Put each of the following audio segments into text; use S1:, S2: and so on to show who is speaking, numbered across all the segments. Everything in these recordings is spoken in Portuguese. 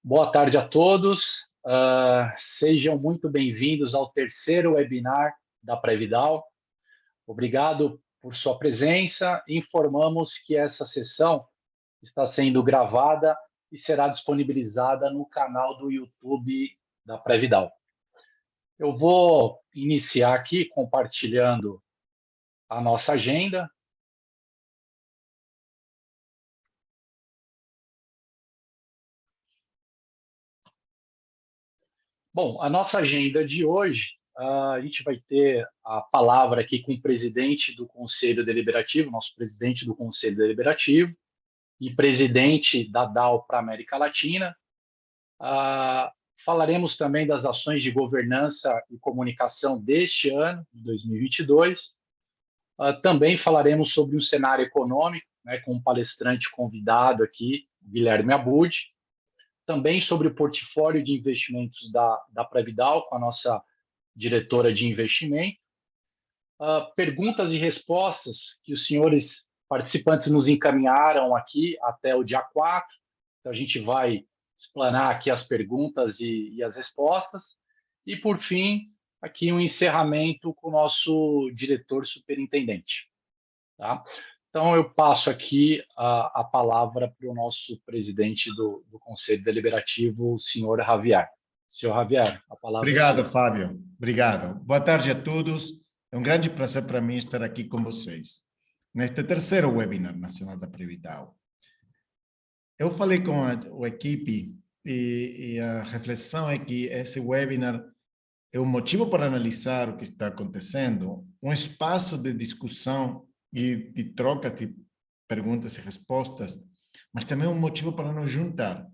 S1: Boa tarde a todos. Sejam muito bem-vindos ao terceiro webinar da Previdal. Obrigado por sua presença. Informamos que essa sessão está sendo gravada e será disponibilizada no canal do YouTube da Previdal. Eu vou iniciar aqui compartilhando a nossa agenda. Bom, a nossa agenda de hoje, a gente vai ter a palavra aqui com o presidente do Conselho Deliberativo, nosso presidente do Conselho Deliberativo e presidente da DAO para a América Latina. Falaremos também das ações de governança e comunicação deste ano, de 2022. Também falaremos sobre o cenário econômico, né, com um palestrante convidado aqui, Guilherme Abud. Também sobre o portfólio de investimentos da Previdal, com a nossa diretora de investimento. Perguntas e respostas que os senhores participantes nos encaminharam aqui até o dia 4. Então, a gente vai explanar aqui as perguntas e as respostas. E, por fim, aqui um encerramento com o nosso diretor superintendente. Tá? Então, eu passo aqui a palavra para o nosso presidente do Conselho Deliberativo, o senhor Javier. Senhor Javier, a palavra é
S2: Obrigado,
S1: sua.
S2: Fábio. Obrigado. Boa tarde a todos. É um grande prazer para mim estar aqui com vocês, neste terceiro webinar nacional da Previdal. Eu falei com a equipe e a reflexão é que esse webinar é um motivo para analisar o que está acontecendo, um espaço de discussão e de troca de perguntas e respostas, mas também um motivo para nos juntar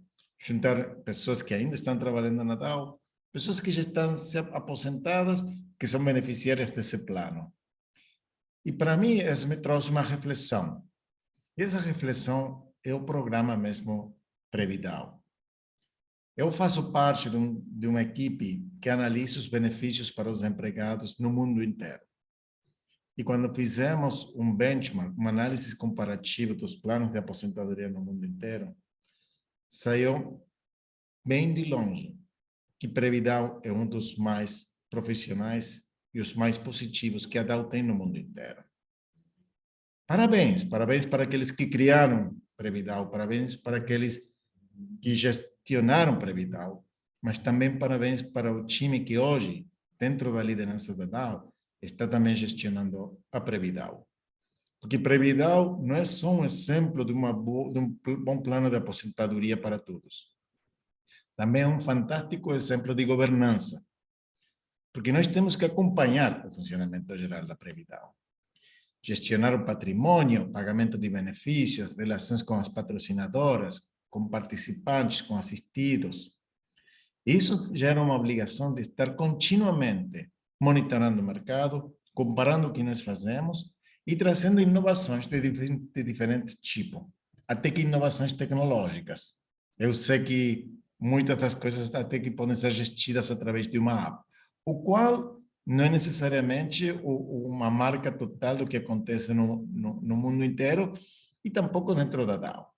S2: pessoas que ainda estão trabalhando na DAO, pessoas que já estão aposentadas, que são beneficiárias desse plano. E para mim, isso me trouxe uma reflexão. E essa reflexão é o programa mesmo Previdal. Eu faço parte de uma equipe que analisa os benefícios para os empregados no mundo inteiro. E quando fizemos um benchmark, uma análise comparativa dos planos de aposentadoria no mundo inteiro, saiu bem de longe que Previdal é um dos mais profissionais e os mais positivos que a DAO tem no mundo inteiro. Parabéns, parabéns para aqueles que criaram Previdal, parabéns para aqueles que gestionaram Previdal, mas também parabéns para o time que hoje, dentro da liderança da DAO, está também gestionando a Previdal. Porque Previdal não é só um exemplo de um bom plano de aposentadoria para todos. Também é um fantástico exemplo de governança, porque nós temos que acompanhar o funcionamento geral da Previdal. Gestionar o patrimônio, pagamento de benefícios, relações com as patrocinadoras, com participantes, com assistidos. Isso gera uma obrigação de estar continuamente monitorando o mercado, comparando o que nós fazemos e trazendo inovações de diferente tipo, até que inovações tecnológicas. Eu sei que muitas das coisas até que podem ser gestidas através de uma app, o qual não é necessariamente uma marca total do que acontece no mundo inteiro e tampouco dentro da DAO.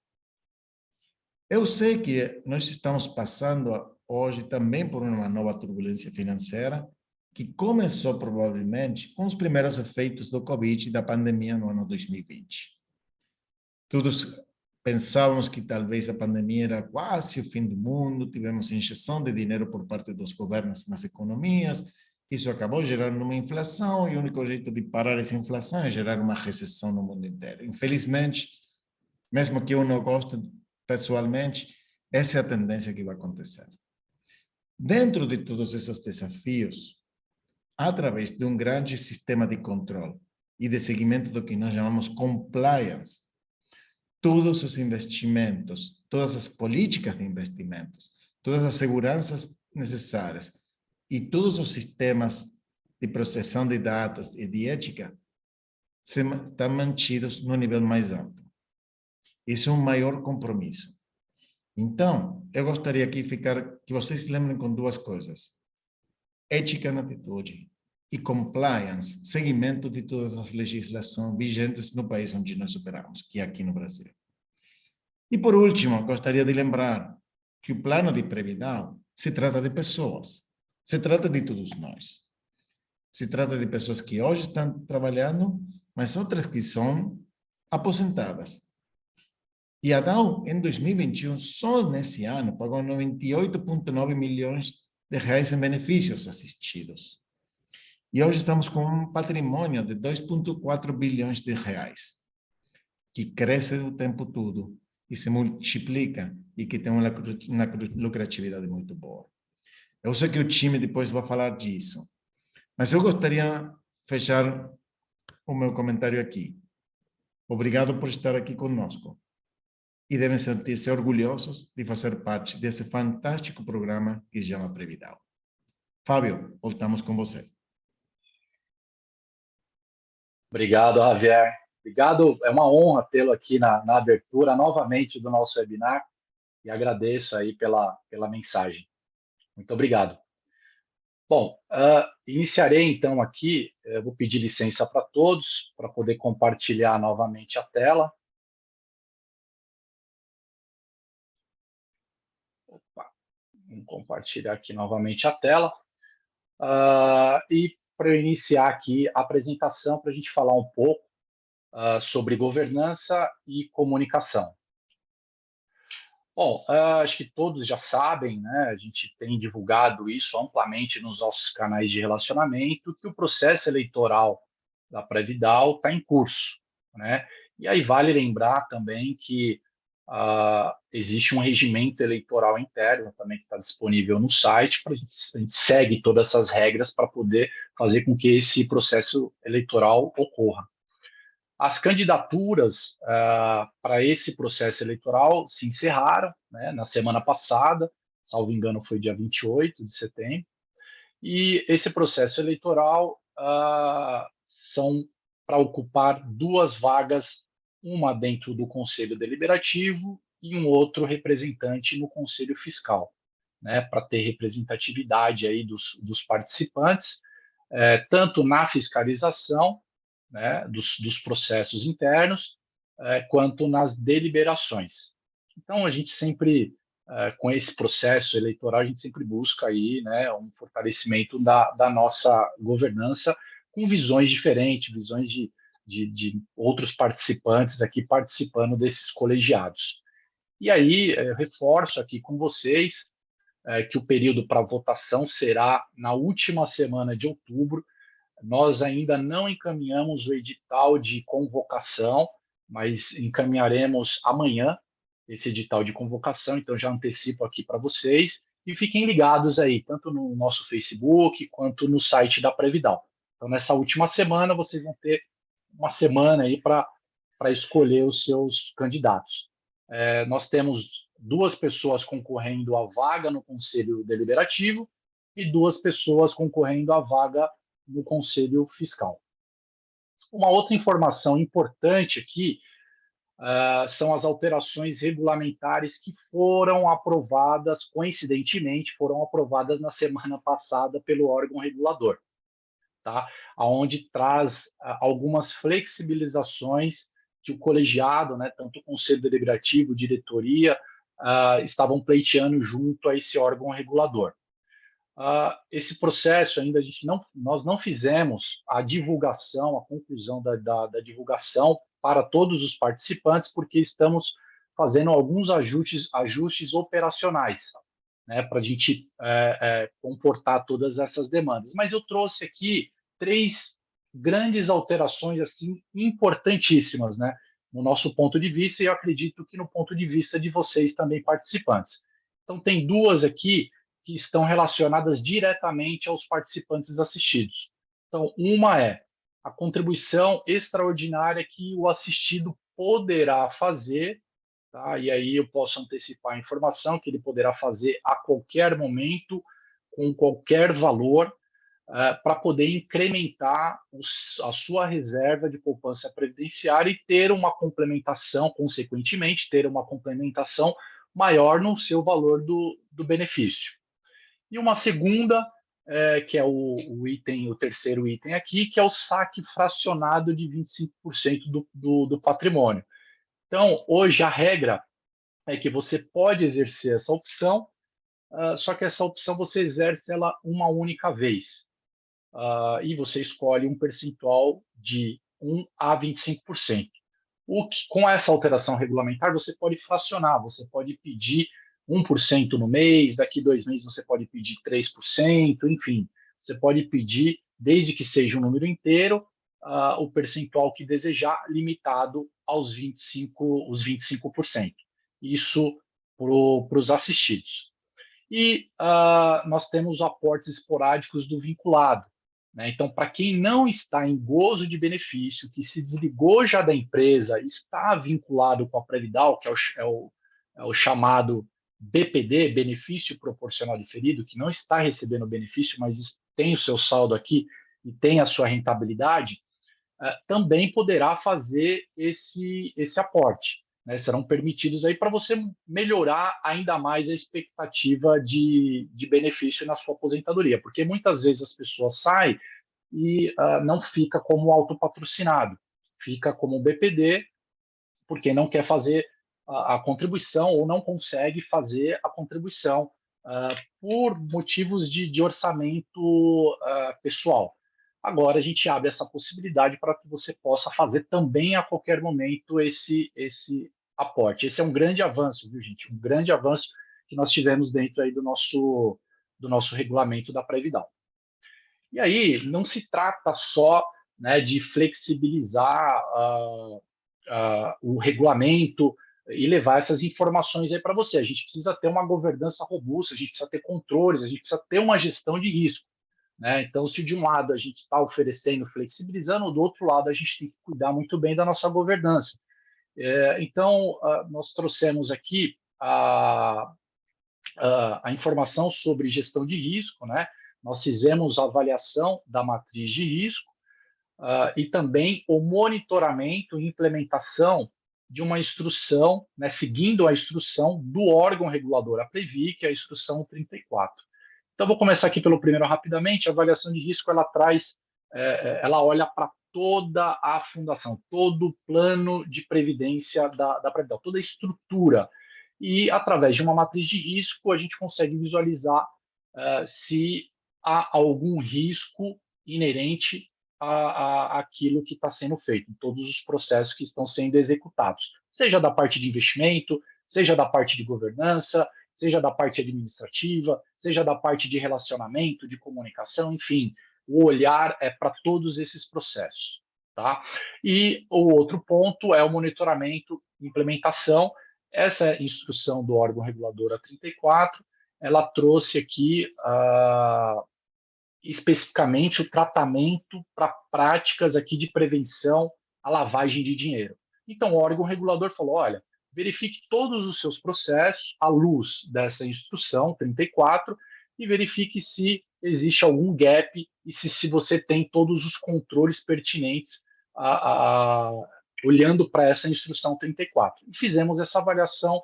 S2: Eu sei que nós estamos passando hoje também por uma nova turbulência financeira que começou provavelmente com os primeiros efeitos do Covid e da pandemia no ano 2020. Todos pensávamos que talvez a pandemia era quase o fim do mundo, tivemos injeção de dinheiro por parte dos governos nas economias, isso acabou gerando uma inflação e o único jeito de parar essa inflação é gerar uma recessão no mundo inteiro. Infelizmente, mesmo que eu não goste pessoalmente, essa é a tendência que vai acontecer. Dentro de todos esses desafios, através de um grande sistema de controle e de seguimento do que nós chamamos compliance, todos os investimentos, todas as políticas de investimentos, todas as seguranças necessárias e todos os sistemas de processação de dados e de ética estão mantidos no nível mais alto. Isso é um maior compromisso. Então, eu gostaria que vocês lembrem com duas coisas. Ética na atitude e compliance, seguimento de todas as legislações vigentes no país onde nós operamos, que é aqui no Brasil. E por último, gostaria de lembrar que o plano de Previdão se trata de pessoas, se trata de todos nós. Se trata de pessoas que hoje estão trabalhando, mas outras que são aposentadas. E a Dow, em 2021, só nesse ano, pagou 98,9 milhões de reais em benefícios assistidos. E hoje estamos com um patrimônio de 2,4 bilhões de reais, que cresce o tempo todo e se multiplica e que tem uma lucratividade muito boa. Eu sei que o time depois vai falar disso, mas eu gostaria de fechar o meu comentário aqui. Obrigado por estar aqui conosco. E devem sentir-se orgulhosos de fazer parte desse fantástico programa que se chama Previdão. Fábio, voltamos com você.
S1: Obrigado, Javier. Obrigado, é uma honra tê-lo aqui na abertura novamente do nosso webinar e agradeço aí pela mensagem. Muito obrigado. Bom, iniciarei então aqui, vou pedir licença para todos para poder compartilhar novamente a tela. Opa, vamos compartilhar aqui novamente a tela. E para eu iniciar aqui a apresentação, para a gente falar um pouco sobre governança e comunicação. Bom, acho que todos já sabem, né? A gente tem divulgado isso amplamente nos nossos canais de relacionamento, que o processo eleitoral da Previdal está em curso, né? E aí vale lembrar também que existe um regimento eleitoral interno também que está disponível no site, a gente segue todas essas regras para poder fazer com que esse processo eleitoral ocorra. As candidaturas para esse processo eleitoral se encerraram, né, na semana passada, salvo engano foi dia 28 de setembro, e esse processo eleitoral são para ocupar 2 vagas, uma dentro do Conselho Deliberativo e um outro representante no Conselho Fiscal, né, para ter representatividade aí dos participantes, tanto na fiscalização, né, dos processos internos, quanto nas deliberações. Então, a gente sempre, com esse processo eleitoral, a gente sempre busca aí, né, um fortalecimento da nossa governança com visões diferentes, visões de outros participantes aqui participando desses colegiados. E aí, eu reforço aqui com vocês que o período para votação será na última semana de outubro. Nós ainda não encaminhamos o edital de convocação, mas encaminharemos amanhã esse edital de convocação, então já antecipo aqui para vocês. E fiquem ligados aí, tanto no nosso Facebook quanto no site da Previdal. Então, nessa última semana, vocês vão ter uma semana aí para escolher os seus candidatos. Nós temos 2 pessoas concorrendo à vaga no Conselho Deliberativo e 2 pessoas concorrendo à vaga no Conselho Fiscal. Uma outra informação importante aqui são as alterações regulamentares que foram aprovadas, coincidentemente, foram aprovadas na semana passada pelo órgão regulador, tá? Onde traz algumas flexibilizações que o colegiado, né, tanto o Conselho Deliberativo, diretoria, estavam pleiteando junto a esse órgão regulador. Esse processo ainda nós não fizemos a divulgação, a conclusão da divulgação para todos os participantes, porque estamos fazendo alguns ajustes operacionais, né, para a gente comportar todas essas demandas. Mas eu trouxe aqui 3 grandes alterações assim importantíssimas, né, no nosso ponto de vista, e eu acredito que no ponto de vista de vocês também participantes. Então, tem 2 aqui que estão relacionadas diretamente aos participantes assistidos. Então, uma é a contribuição extraordinária que o assistido poderá fazer, tá? E aí eu posso antecipar a informação que ele poderá fazer a qualquer momento, com qualquer valor, para poder incrementar a sua reserva de poupança previdenciária e ter uma complementação, consequentemente, ter uma complementação maior no seu valor do benefício. E uma segunda, que é o terceiro item aqui, que é o saque fracionado de 25% do patrimônio. Então, hoje a regra é que você pode exercer essa opção, só que essa opção você exerce ela uma única vez. E você escolhe um percentual de 1 a 25%. Com essa alteração regulamentar, você pode fracionar, você pode pedir 1% no mês, daqui 2 meses você pode pedir 3%, enfim, você pode pedir, desde que seja um número inteiro, o percentual que desejar, limitado aos 25%. Isso para os assistidos. E nós temos aportes esporádicos do vinculado, né? Então, para quem não está em gozo de benefício, que se desligou já da empresa, está vinculado com a Previdal, que é o chamado BPD, Benefício Proporcional Diferido, que não está recebendo benefício, mas tem o seu saldo aqui e tem a sua rentabilidade, também poderá fazer esse aporte. Né? Serão permitidos aí para você melhorar ainda mais a expectativa de benefício na sua aposentadoria, porque muitas vezes as pessoas saem e não fica como autopatrocinado, fica como BPD, porque não quer fazer a contribuição ou não consegue fazer a contribuição por motivos de orçamento pessoal. Agora a gente abre essa possibilidade para que você possa fazer também a qualquer momento esse aporte. Esse é um grande avanço, viu, gente? Um grande avanço que nós tivemos dentro aí do nosso regulamento da Previdal. E aí não se trata só, né, de flexibilizar o regulamento e levar essas informações aí para você. A gente precisa ter uma governança robusta, a gente precisa ter controles, a gente precisa ter uma gestão de risco. Né? Então, se de um lado a gente está oferecendo, flexibilizando, do outro lado a gente tem que cuidar muito bem da nossa governança. Então, nós trouxemos aqui a informação sobre gestão de risco, né? Nós fizemos a avaliação da matriz de risco e também o monitoramento e implementação de uma instrução, né, seguindo a instrução do órgão regulador, a Previ, que é a instrução 34. Então, vou começar aqui pelo primeiro rapidamente. A avaliação de risco, ela traz, ela olha para toda a fundação, todo o plano de previdência da Previdal, toda a estrutura. E, através de uma matriz de risco, a gente consegue visualizar se há algum risco inerente àquilo que está sendo feito, em todos os processos que estão sendo executados, seja da parte de investimento, seja da parte de governança, seja da parte administrativa, seja da parte de relacionamento, de comunicação, enfim, o olhar é para todos esses processos. Tá? E o outro ponto é o monitoramento e implementação. Essa instrução do órgão regulador, a 34, ela trouxe aqui especificamente o tratamento para práticas aqui de prevenção à lavagem de dinheiro. Então, o órgão regulador falou, olha, verifique todos os seus processos à luz dessa instrução 34 e verifique se existe algum gap e se você tem todos os controles pertinentes olhando para essa instrução 34. E fizemos essa avaliação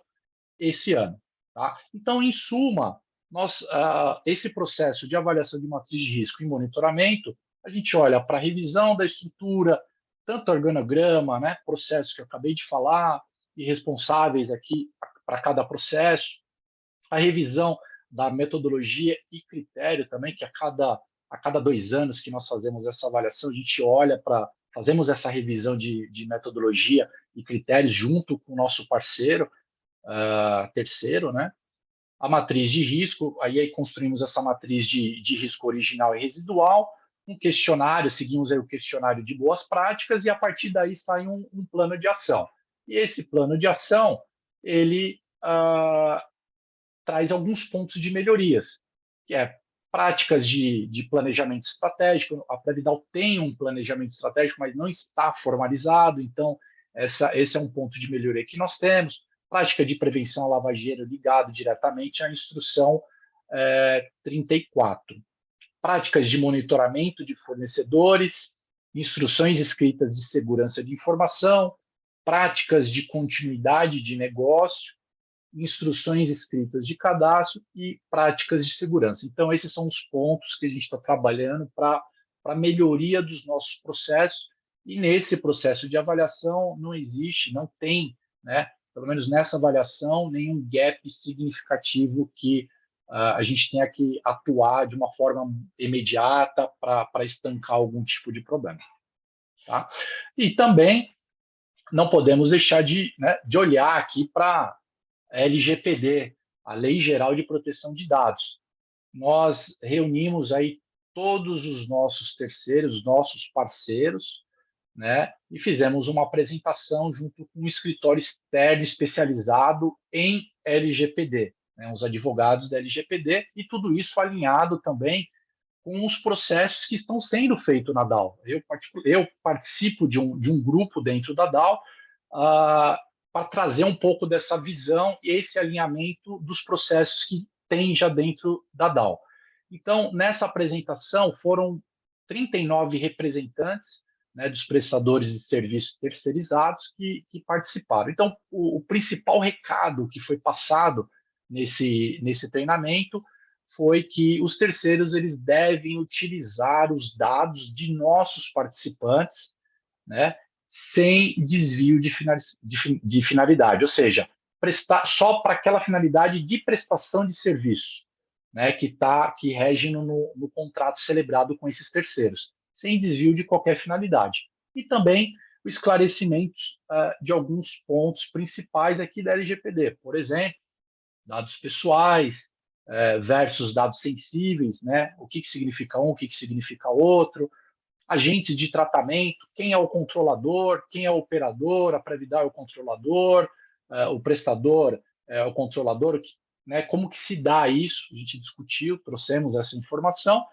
S1: esse ano. Tá? Então, em suma, esse processo de avaliação de matriz de risco e monitoramento, a gente olha para a revisão da estrutura, tanto organograma, né, processo que eu acabei de falar, e responsáveis aqui para cada processo, a revisão da metodologia e critério também, que a cada 2 anos que nós fazemos essa avaliação, a gente olha para, fazemos essa revisão de metodologia e critérios junto com o nosso parceiro, terceiro, né? A matriz de risco, aí construímos essa matriz de risco original e residual, um questionário, seguimos aí o questionário de boas práticas e a partir daí sai um plano de ação. E esse plano de ação, ele traz alguns pontos de melhorias, que é práticas de planejamento estratégico. A Previdal tem um planejamento estratégico, mas não está formalizado, então esse é um ponto de melhoria que nós temos. Prática de prevenção à lavageira ligado diretamente à instrução 34. Práticas de monitoramento de fornecedores, instruções escritas de segurança de informação, práticas de continuidade de negócio, instruções escritas de cadastro e práticas de segurança. Então, esses são os pontos que a gente está trabalhando para a melhoria dos nossos processos. E nesse processo de avaliação não existe, não tem, né, pelo menos nessa avaliação, nenhum gap significativo que a gente tenha que atuar de uma forma imediata para estancar algum tipo de problema. Tá? E também não podemos deixar de olhar aqui para a LGPD, a Lei Geral de Proteção de Dados. Nós reunimos aí todos os nossos terceiros, nossos parceiros, né, e fizemos uma apresentação junto com um escritório externo especializado em LGPD, né, os advogados da LGPD, e tudo isso alinhado também com os processos que estão sendo feitos na DAO. Eu participo de um grupo dentro da DAO para trazer um pouco dessa visão e esse alinhamento dos processos que tem já dentro da DAO. Então, nessa apresentação, foram 39 representantes, né, dos prestadores de serviços terceirizados que participaram. Então, o principal recado que foi passado nesse treinamento foi que os terceiros eles devem utilizar os dados de nossos participantes, né, sem desvio de finalidade, ou seja, prestar só para aquela finalidade de prestação de serviço, né, que rege no contrato celebrado com esses terceiros, sem desvio de qualquer finalidade. E também o esclarecimento de alguns pontos principais aqui da LGPD, por exemplo, dados pessoais versus dados sensíveis, né? O que significa um, o que significa outro, agentes de tratamento, quem é o controlador, quem é o operador, a Previdal é o controlador, o prestador é o controlador, né? Como que se dá isso? A gente discutiu, trouxemos essa informação,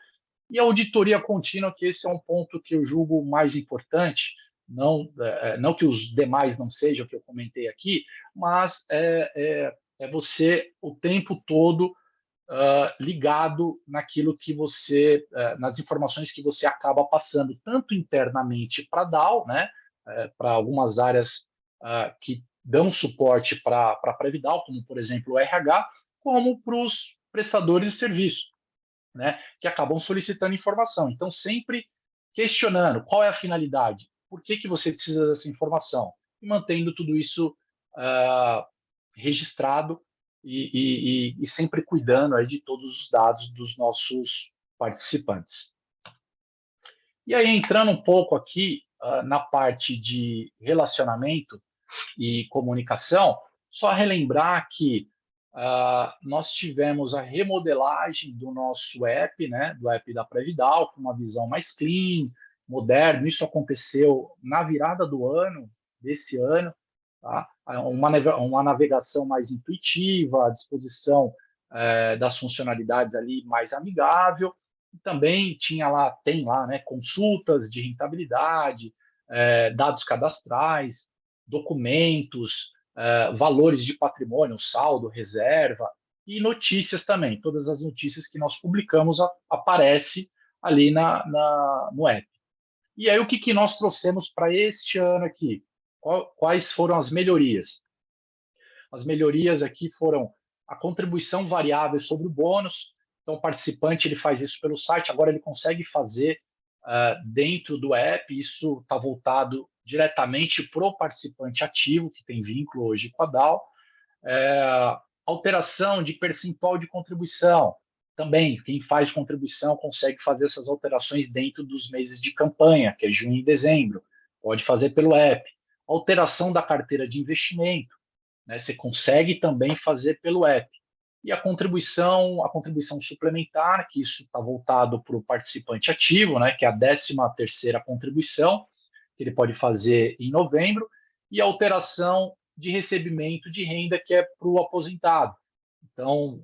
S1: e a auditoria contínua, que esse é um ponto que eu julgo mais importante, não que os demais não sejam, que eu comentei aqui, mas é você o tempo todo ligado naquilo que você, nas informações que você acaba passando, tanto internamente para a DAO, né, para algumas áreas que dão suporte para a Previdal, como, por exemplo, o RH, como para os prestadores de serviço, né, que acabam solicitando informação. Então, sempre questionando qual é a finalidade, por que você precisa dessa informação, e mantendo tudo isso registrado e sempre cuidando aí de todos os dados dos nossos participantes. E aí, entrando um pouco aqui na parte de relacionamento e comunicação, só relembrar que nós tivemos a remodelagem do nosso app, né, do app da Previdal, com uma visão mais clean, moderno. Isso aconteceu na virada do ano, desse ano, tá? Uma navegação mais intuitiva, a disposição das funcionalidades ali mais amigável. E também tem lá, né, consultas de rentabilidade, dados cadastrais, documentos, valores de patrimônio, saldo, reserva, e notícias também. Todas as notícias que nós publicamos aparecem ali no app. E aí, o que nós trouxemos para este ano aqui? Quais foram as melhorias? As melhorias aqui foram a contribuição variável sobre o bônus. Então, o participante ele faz isso pelo site, agora ele consegue fazer dentro do app. Isso está voltado diretamente para o participante ativo, que tem vínculo hoje com a DAO. Alteração de percentual de contribuição. Também, quem faz contribuição consegue fazer essas alterações dentro dos meses de campanha, que é junho e dezembro. Pode fazer pelo app. Alteração da carteira de investimento, né? Você consegue também fazer pelo app. E a contribuição suplementar, que isso está voltado para o participante ativo, né, que é a 13ª contribuição, que ele pode fazer em novembro, e a alteração de recebimento de renda, que é para o aposentado. Então,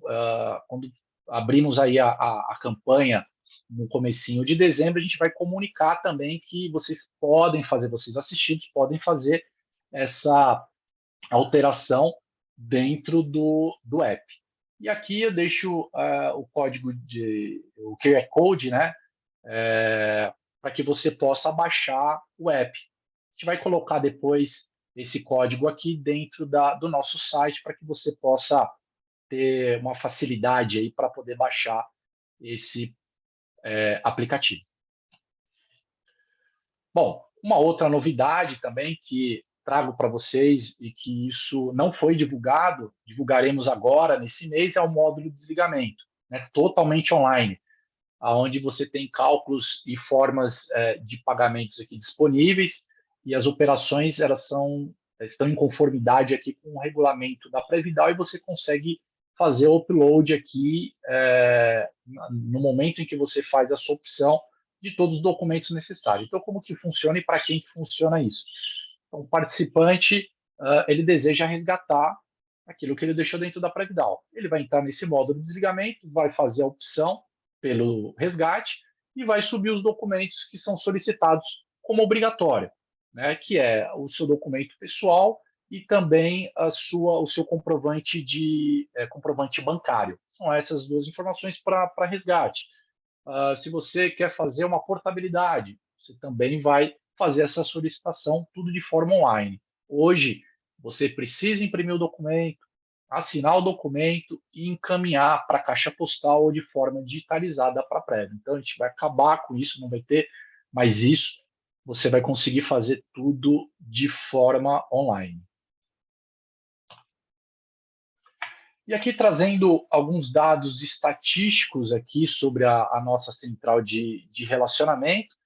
S1: quando abrimos aí a campanha no comecinho de dezembro, a gente vai comunicar também que vocês assistidos, podem fazer essa alteração dentro do app. E aqui eu deixo o código o QR Code, né, para que você possa baixar o app. A gente vai colocar depois esse código aqui dentro do nosso site para que você possa ter uma facilidade aí para poder baixar esse aplicativo. Bom, uma outra novidade também que trago para vocês e que isso não foi divulgado, divulgaremos agora, nesse mês, é o módulo de desligamento, né, totalmente online, onde você tem cálculos e formas de pagamentos aqui disponíveis, e as operações estão em conformidade aqui com o regulamento da Previdal, e você consegue fazer o upload aqui no momento em que você faz a sua opção de todos os documentos necessários. Então, como que funciona e para quem que funciona isso? Então, o participante, ele deseja resgatar aquilo que ele deixou dentro da Previdal. Ele vai entrar nesse módulo de desligamento, vai fazer a opção pelo resgate e vai subir os documentos que são solicitados como obrigatório, né, que é o seu documento pessoal e também o seu comprovante comprovante bancário. São essas duas informações para resgate. Se você quer fazer uma portabilidade, você também vai fazer essa solicitação tudo de forma online. Hoje, você precisa imprimir o documento, assinar o documento e encaminhar para a caixa postal ou de forma digitalizada para a Prev. Então, a gente vai acabar com isso, não vai ter mais isso. Você vai conseguir fazer tudo de forma online. E aqui trazendo alguns dados estatísticos aqui sobre a nossa central de relacionamento,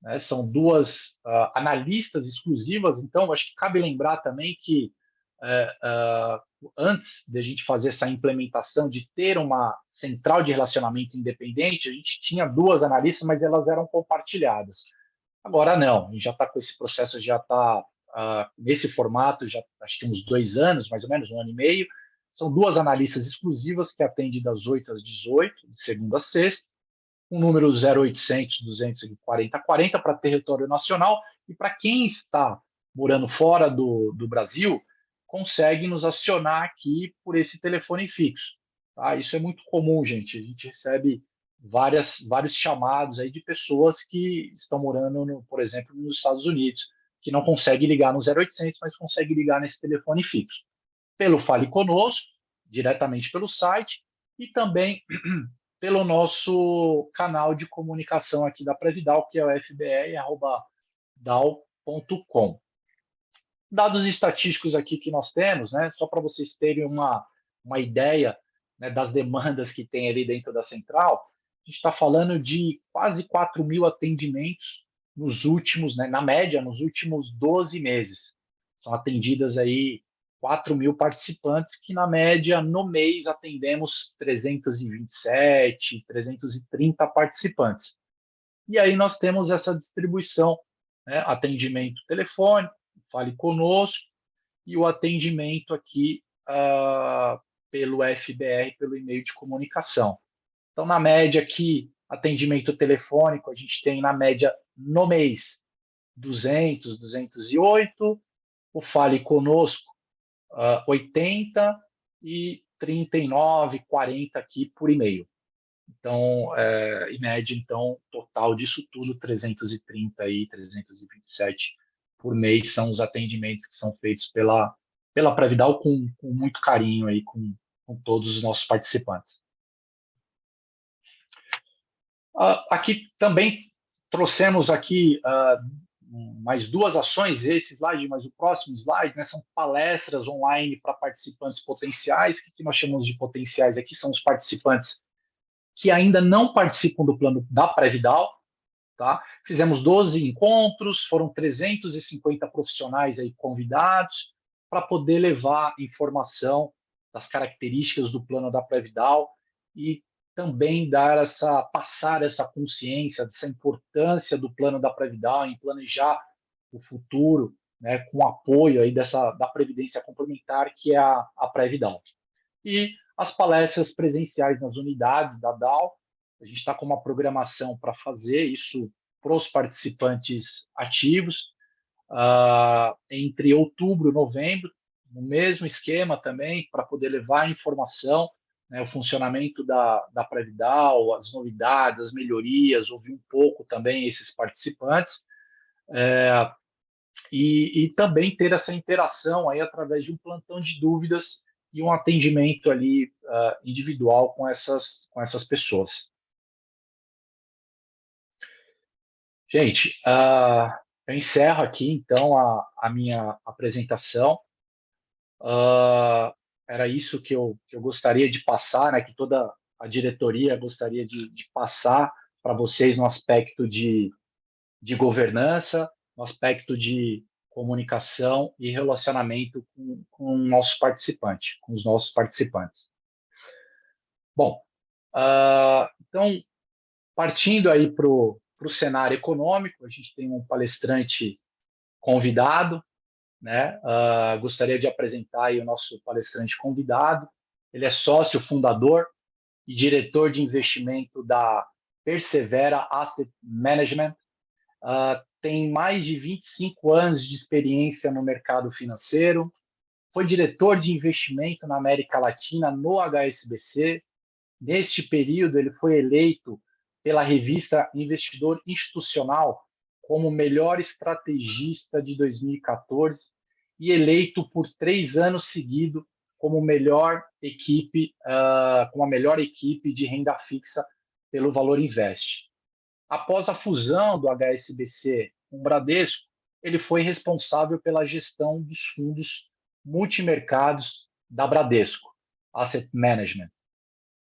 S1: né? São duas analistas exclusivas, então acho que cabe lembrar também que antes de a gente fazer essa implementação de ter uma central de relacionamento independente, a gente tinha duas analistas, mas elas eram compartilhadas. Agora não, a gente já está com esse processo, já está nesse formato, já acho que uns 2 anos, mais ou menos, 1 ano e meio. São duas analistas exclusivas que atendem das 8 às 18, de segunda a sexta, um número 0800 240 40 para território nacional, e para quem está morando fora do Brasil, consegue nos acionar aqui por esse telefone fixo. Tá? Isso é muito comum, gente. A gente recebe vários chamados aí de pessoas que estão morando, por exemplo, nos Estados Unidos, que não conseguem ligar no 0800, mas conseguem ligar nesse telefone fixo. Pelo Fale Conosco, diretamente pelo site, e também pelo nosso canal de comunicação aqui da Previdal, que é o fbr@dal.com. Dados estatísticos aqui que nós temos, né, só para vocês terem uma ideia, né, das demandas que tem ali dentro da central, a gente está falando de quase 4.000 atendimentos nos últimos, né, na média, nos últimos 12 meses. São atendidas aí 4.000 participantes, que na média, no mês, atendemos 327, 330 participantes. E aí nós temos essa distribuição, né, atendimento telefônico, Fale Conosco, e o atendimento aqui pelo FBR, pelo e-mail de comunicação. Então, na média aqui, atendimento telefônico, a gente tem, na média, no mês, 200, 208, o Fale Conosco, 80, e 39, 40 aqui por e-mail. Então, em média, então, total disso tudo, 330 e 327 por mês são os atendimentos que são feitos pela Previdal com muito carinho aí com todos os nossos participantes. Aqui também trouxemos aqui mais duas ações, esse slide, mas o próximo slide, né, são palestras online para participantes potenciais. O que nós chamamos de potenciais aqui são os participantes que ainda não participam do plano da Previdal. Tá? Fizemos 12 encontros, foram 350 profissionais aí convidados para poder levar informação das características do plano da Previdal e também passar essa consciência dessa importância do plano da Previdal em planejar o futuro, né, com apoio aí da Previdência Complementar, que é a Previdal. E as palestras presenciais nas unidades da DAO, a gente está com uma programação para fazer isso para os participantes ativos, entre outubro e novembro, no mesmo esquema também, para poder levar a informação, né, o funcionamento da Previdal, as novidades, as melhorias, ouvir um pouco também esses participantes, e também ter essa interação aí através de um plantão de dúvidas e um atendimento ali individual com essas pessoas. Gente, Eu encerro aqui, então, a minha apresentação. Era isso que eu gostaria de passar, né, que toda a diretoria gostaria de passar para vocês no aspecto de governança, no aspecto de comunicação e relacionamento com o nosso participante, com os nossos participantes. Bom, então, partindo aí para o cenário econômico, a gente tem um palestrante convidado, né? Gostaria de apresentar aí o nosso palestrante convidado. Ele é sócio fundador e diretor de investimento da Persevera Asset Management. Tem mais de 25 anos de experiência no mercado financeiro. Foi diretor de investimento na América Latina no HSBC. Neste período, ele foi eleito pela revista Investidor Institucional como o melhor estrategista de 2014 e eleito por 3 anos seguidos como melhor equipe, como a melhor equipe de renda fixa pelo Valor Invest. Após a fusão do HSBC com o Bradesco, ele foi responsável pela gestão dos fundos multimercados da Bradesco, Asset Management.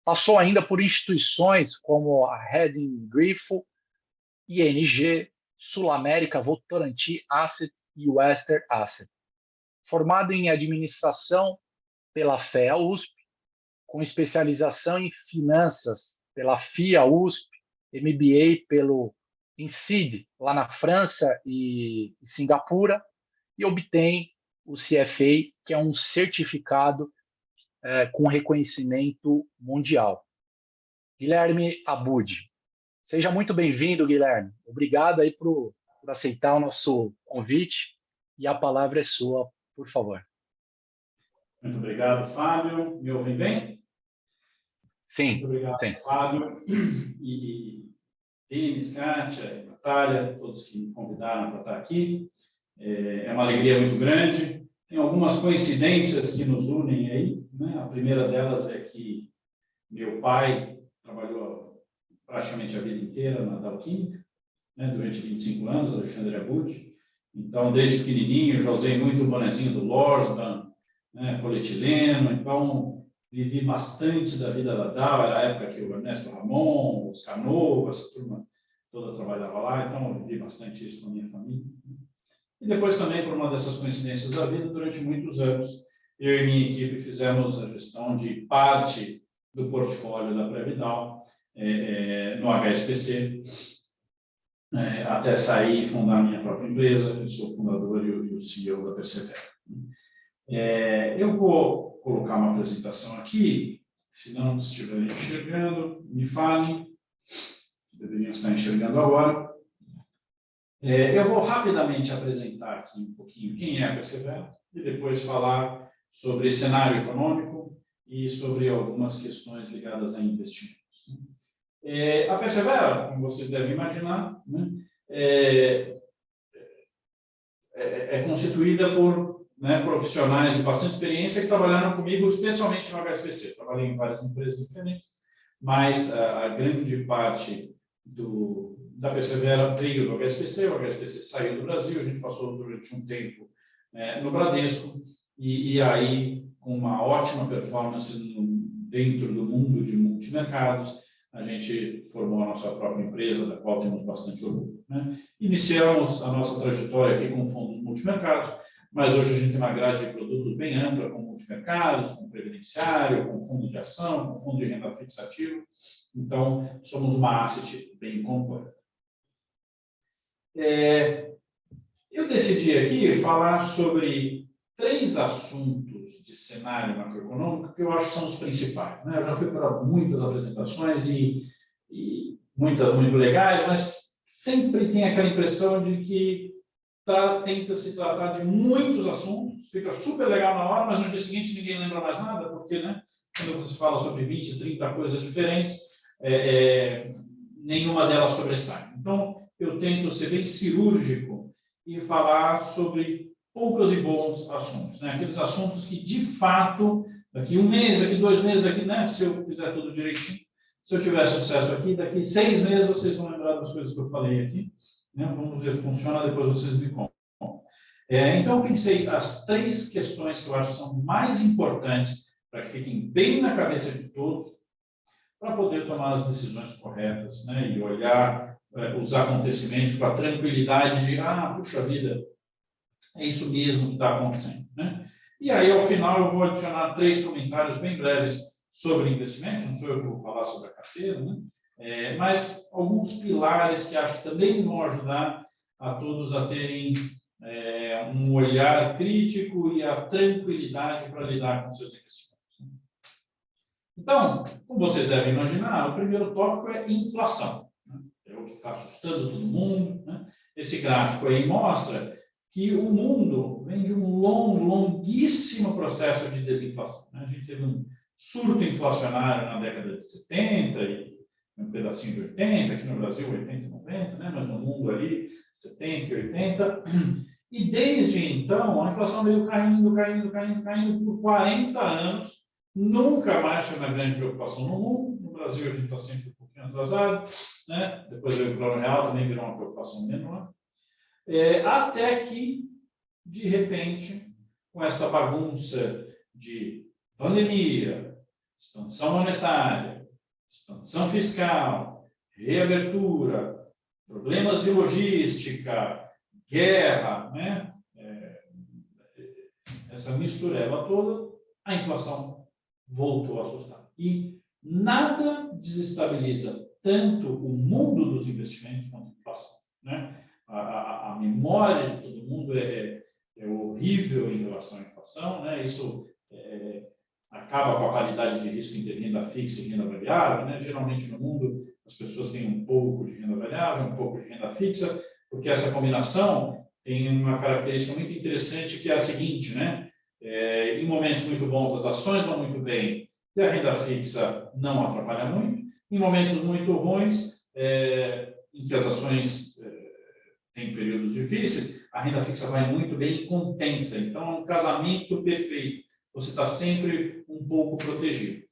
S1: Passou ainda por instituições como a Redding Griffo, ING, Sul América Votorantim Asset e Western Asset. Formado em administração pela FEA USP, com especialização em finanças pela FIA USP, MBA pelo INSEAD, lá na França e Singapura, e obtém o CFA, que é um certificado com reconhecimento mundial. Guilherme Abud. Seja muito bem-vindo, Guilherme. Obrigado aí por aceitar o nosso convite e a palavra é sua, por favor.
S3: Muito obrigado, Fábio. Me ouvem bem?
S1: Sim.
S3: Muito obrigado,
S1: sim.
S3: Fábio. E Denis, Kátia, Natália, todos que me convidaram para estar aqui. É uma alegria muito grande. Tem algumas coincidências que nos unem aí, né? A primeira delas é que meu pai trabalhou praticamente a vida inteira na Dow Química, né? Durante 25 anos, Alexandre Abud. Então, desde pequenininho, já usei muito o bonezinho do Lorsban, né? Polietileno. Então, vivi bastante da vida da Dow. Era a época que o Ernesto Ramon, os Cano, essa turma toda trabalhava lá. Então, eu vivi bastante isso com a minha família. E depois também, por uma dessas coincidências da vida, durante muitos anos, eu e minha equipe fizemos a gestão de parte do portfólio da Previdal no HSBC, até sair e fundar a minha própria empresa. Eu sou o fundador e o CEO da Persevera. Eu vou colocar uma apresentação aqui, se não estiverem enxergando, me falem, deveriam estar enxergando agora. Eu vou rapidamente apresentar aqui um pouquinho quem é a Persevera e depois falar sobre cenário econômico e sobre algumas questões ligadas a investimentos. A Persevera, como vocês devem imaginar, né, é constituída por profissionais de bastante experiência que trabalharam comigo, especialmente no HSBC. Trabalhei em várias empresas diferentes, mas a grande parte da Persevera veio do HSBC. O HSBC saiu do Brasil, a gente passou durante um tempo no Bradesco, e aí, com uma ótima performance dentro do mundo de multimercados, a gente formou a nossa própria empresa, da qual temos bastante orgulho, né? Iniciamos a nossa trajetória aqui com fundos multimercados, mas hoje a gente tem uma grade de produtos bem ampla, com multimercados, com previdenciário, com fundo de ação, com fundo de renda fixa ativa. Então, somos uma asset bem completa. Eu decidi aqui falar sobre 3 assuntos de cenário macroeconômico que eu acho que são os principais, né? Eu já fui para muitas apresentações e muitas muito legais, mas sempre tem aquela impressão de que tenta se tratar de muitos assuntos, fica super legal na hora, mas no dia seguinte ninguém lembra mais nada, porque, né, quando você fala sobre 20, 30 coisas diferentes, nenhuma delas sobressai. Então, eu tento ser bem cirúrgico e falar sobre poucos e bons assuntos, né? Aqueles assuntos que, de fato, daqui 1 mês, daqui 2 meses, daqui, né, se eu fizer tudo direitinho, se eu tiver sucesso aqui, daqui 6 meses vocês vão lembrar das coisas que eu falei aqui. né? Vamos ver se funciona, depois vocês me contam. Então, eu pensei as 3 questões que eu acho que são mais importantes para que fiquem bem na cabeça de todos, para poder tomar as decisões corretas, né? E olhar os acontecimentos com a tranquilidade de, puxa vida, é isso mesmo que está acontecendo, né? E aí, ao final, eu vou adicionar 3 comentários bem breves sobre investimentos, não sou eu que vou falar sobre a carteira, né? Mas alguns pilares que acho que também vão ajudar a todos a terem um olhar crítico e a tranquilidade para lidar com seus investimentos. Então, como vocês devem imaginar, o primeiro tópico é inflação, né? É o que está assustando todo mundo, né? Esse gráfico aí mostra que o mundo vem de um longuíssimo processo de desinflação, né? A gente teve um surto inflacionário na década de 70 e um pedacinho de 80, aqui no Brasil 80 e 90, né? Mas no mundo ali 70 e 80. E desde então a inflação veio caindo por 40 anos. Nunca mais foi uma grande preocupação no mundo. No Brasil a gente está sempre um pouquinho atrasado, né? Depois veio o plano real, também virou uma preocupação menor. Até que, de repente, com essa bagunça de pandemia, expansão monetária, expansão fiscal, reabertura, problemas de logística, guerra, né? Essa mistureba toda, a inflação voltou a assustar. E nada desestabiliza tanto o mundo dos investimentos quanto a inflação, né? A memória de todo mundo é horrível em relação à inflação, né? Isso acaba com a qualidade de risco entre renda fixa e renda variável, né? Geralmente no mundo as pessoas têm um pouco de renda variável, um pouco de renda fixa, porque essa combinação tem uma característica muito interessante que é a seguinte, né? Em momentos muito bons as ações vão muito bem e a renda fixa não atrapalha muito. Em momentos muito ruins, em que as ações têm períodos difíceis, a renda fixa vai muito bem e compensa. Então, é um casamento perfeito. Você está sempre um pouco protegido.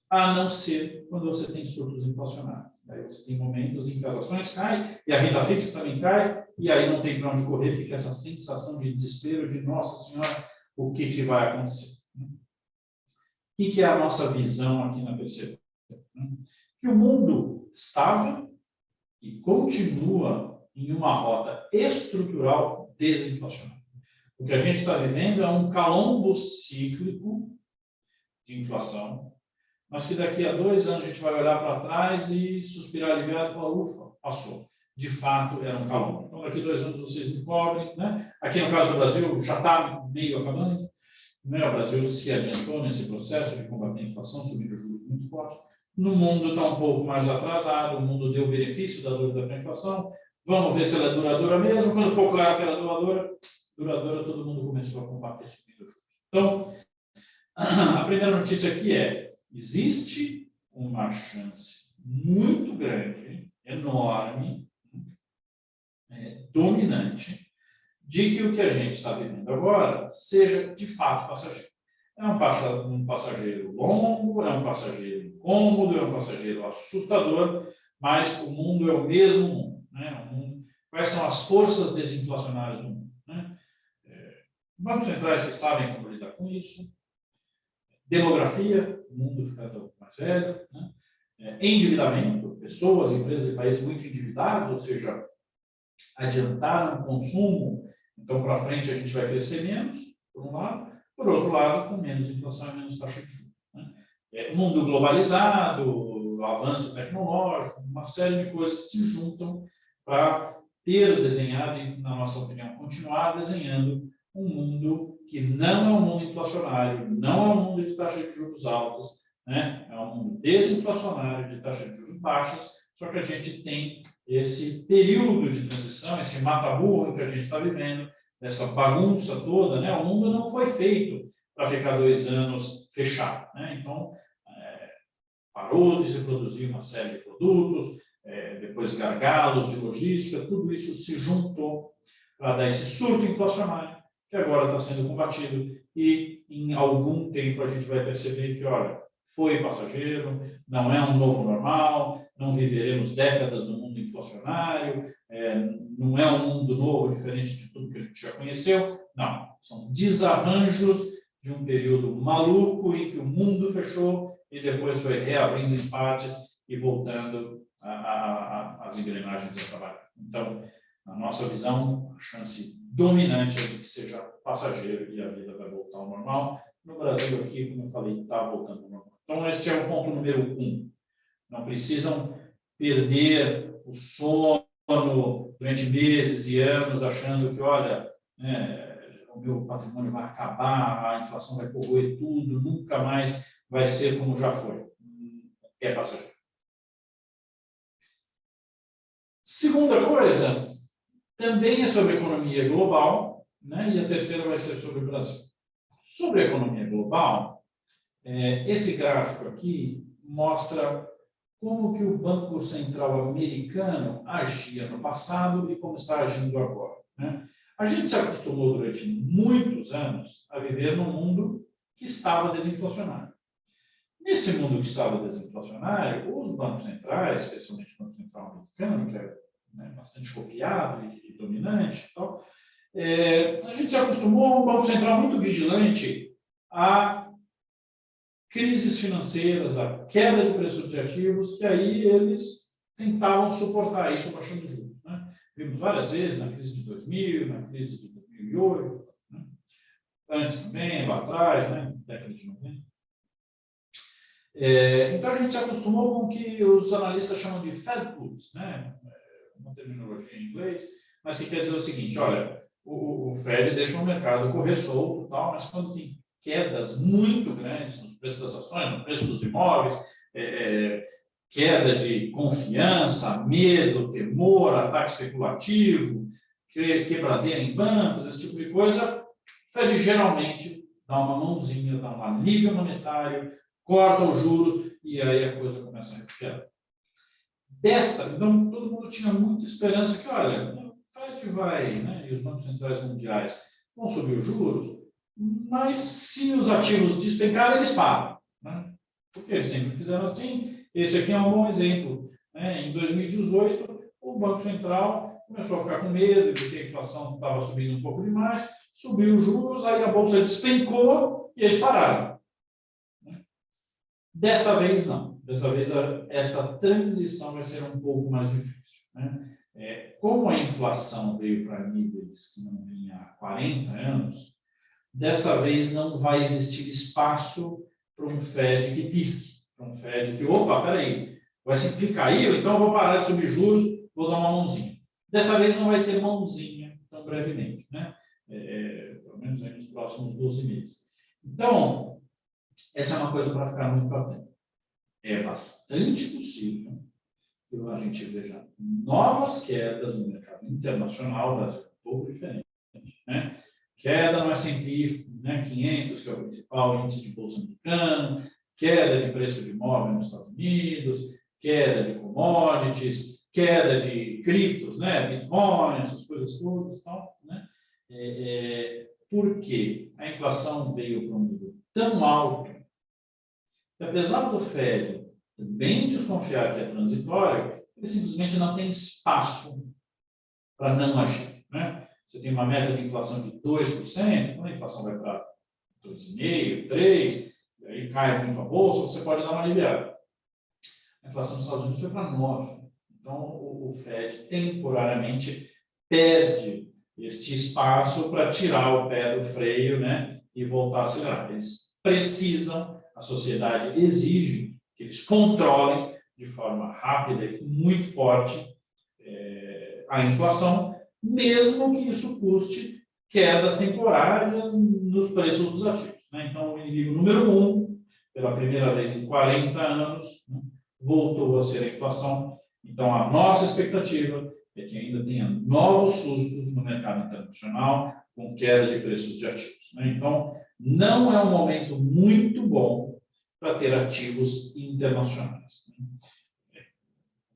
S3: A não ser quando você tem surtos inflacionários. Aí você tem momentos em que as ações caem e a renda fixa também cai, e aí não tem para onde correr, fica essa sensação de desespero de, nossa senhora, o que vai acontecer? O que é a nossa visão aqui na PCP? Que o mundo estava e continua em uma rota estrutural desinflacionária. O que a gente está vivendo é um calombo cíclico de inflação, mas que daqui a 2 anos a gente vai olhar para trás e suspirar aliviado e falar, ufa, passou. De fato, era um calombo. Então, daqui a 2 anos vocês me cobrem, né? Aqui no caso do Brasil, já está meio acabando, né? O Brasil se adiantou nesse processo de combater a inflação, subindo juros muito fortes. No mundo está um pouco mais atrasado, o mundo deu benefício da dúvida para a inflação. Vamos ver se ela é duradoura mesmo. Quando ficou claro que era duradoura, todo mundo começou a combater subindo juros. Então, a primeira notícia aqui existe uma chance muito grande, enorme, dominante, de que o que a gente está vivendo agora seja, de fato, passageiro. É um passageiro longo, é um passageiro incômodo, é um passageiro assustador, mas o mundo é o mesmo mundo, né? Quais são as forças desinflacionárias do mundo, né? Bancos centrais que sabem como lidar com isso. Demografia, o mundo fica mais velho, né? Endividamento, pessoas, empresas e países muito endividados, ou seja, adiantaram o consumo, então para frente a gente vai crescer menos, por um lado, por outro lado, com menos inflação e menos taxa de juros, né? Mundo globalizado, avanço tecnológico, uma série de coisas se juntam para ter desenhado, e, na nossa opinião, continuar desenhando um mundo que não é um mundo inflacionário, não é um mundo de taxa de juros altas, né? É um mundo desinflacionário, de taxa de juros baixas, só que a gente tem esse período de transição, esse mata-burro que a gente está vivendo, essa bagunça toda, né? O mundo não foi feito para ficar 2 anos fechado, né? Então, parou de se produzir uma série de produtos, depois gargalos de logística, tudo isso se juntou para dar esse surto inflacionário, que agora está sendo combatido, e em algum tempo a gente vai perceber que, olha, foi passageiro, não é um novo normal, não viveremos décadas no mundo inflacionário, não é um mundo novo, diferente de tudo que a gente já conheceu. Não, são desarranjos de um período maluco em que o mundo fechou e depois foi reabrindo em partes e voltando as engrenagens a trabalhar. Então, na nossa visão, a chance dominante é de que seja passageiro e a vida vai voltar ao normal. No Brasil, aqui, como eu falei, está voltando ao normal. Então, este é o ponto número 1. Não precisam perder o sono durante meses e anos, achando que, olha, o meu patrimônio vai acabar, a inflação vai corroer tudo, nunca mais vai ser como já foi. É passageiro. Segunda coisa, também é sobre economia global, né? E a terceira vai ser sobre o Brasil. Sobre a economia global, esse gráfico aqui mostra como que o Banco Central americano agia no passado e como está agindo agora, né? A gente se acostumou durante muitos anos a viver num mundo que estava desinflacionário. Nesse mundo que estava desinflacionário, os bancos centrais, especialmente o Banco Central americano, que é bastante copiado e dominante, então, a gente se acostumou a um Banco Central muito vigilante a crises financeiras, a queda de preços de ativos, que aí eles tentavam suportar isso baixando juros, né? Vimos várias vezes na crise de 2000, na crise de 2008, né? Antes também, lá atrás, né? Década de 90. Então, a gente se acostumou com o que os analistas chamam de Fed puts, né? Uma terminologia em inglês, mas que quer dizer o seguinte: olha, o Fed deixa o mercado correr solto, tal, mas quando tem quedas muito grandes no preço das ações, no preço dos imóveis, queda de confiança, medo, temor, ataque especulativo, quebradeira em bancos, esse tipo de coisa, o Fed geralmente dá uma mãozinha, dá um alívio monetário, corta os juros e aí a coisa começa a recuperar. Então, todo mundo tinha muita esperança que, olha, o Fed vai, né, e os bancos centrais mundiais vão subir os juros, mas se os ativos despencarem, eles param, né? Porque eles sempre fizeram assim. Esse aqui é um bom exemplo, né? Em 2018, o Banco Central começou a ficar com medo de que a inflação estava subindo um pouco demais, subiu os juros, aí a Bolsa despencou e eles pararam. Dessa vez, não. Dessa vez, esta transição vai ser um pouco mais difícil, né? Como a inflação veio para níveis que não vinha há 40 anos, dessa vez não vai existir espaço para um Fed que pisque, para um Fed que, opa, peraí, o S&P caiu, então eu vou parar de subir juros, vou dar uma mãozinha. Dessa vez não vai ter mãozinha tão brevemente, né? Pelo menos aí nos próximos 12 meses. Então, essa é uma coisa para ficar muito atento. É bastante possível que a gente veja novas quedas no mercado internacional, Brasil é um pouco diferente, né? Queda no S&P, né, 500, que é o principal índice de bolsa americano, queda de preço de imóvel nos Estados Unidos, queda de commodities, queda de criptos, né, Bitcoin, essas coisas todas, tal, né? Por quê? A inflação veio para um nível tão alto que, apesar do Fed também desconfiar que é transitório, ele simplesmente não tem espaço para não agir, né? Você tem uma meta de inflação de 2%, quando a inflação vai para 2,5%, 3%, e aí cai muito a bolsa, você pode dar uma aliviada. A inflação dos Estados Unidos foi para 9%. Então, o Fed temporariamente perde este espaço para tirar o pé do freio, né, e voltar a acelerar. Eles precisam, a sociedade exige que eles controlem de forma rápida e muito forte a inflação, mesmo que isso custe quedas temporárias nos preços dos ativos, né? Então, o inimigo número 1, pela primeira vez em 40 anos, né, voltou a ser a inflação. Então, a nossa expectativa é que ainda tenha novos sustos no mercado internacional com queda de preços de ativos, né? Então, não é um momento muito bom para ter ativos internacionais.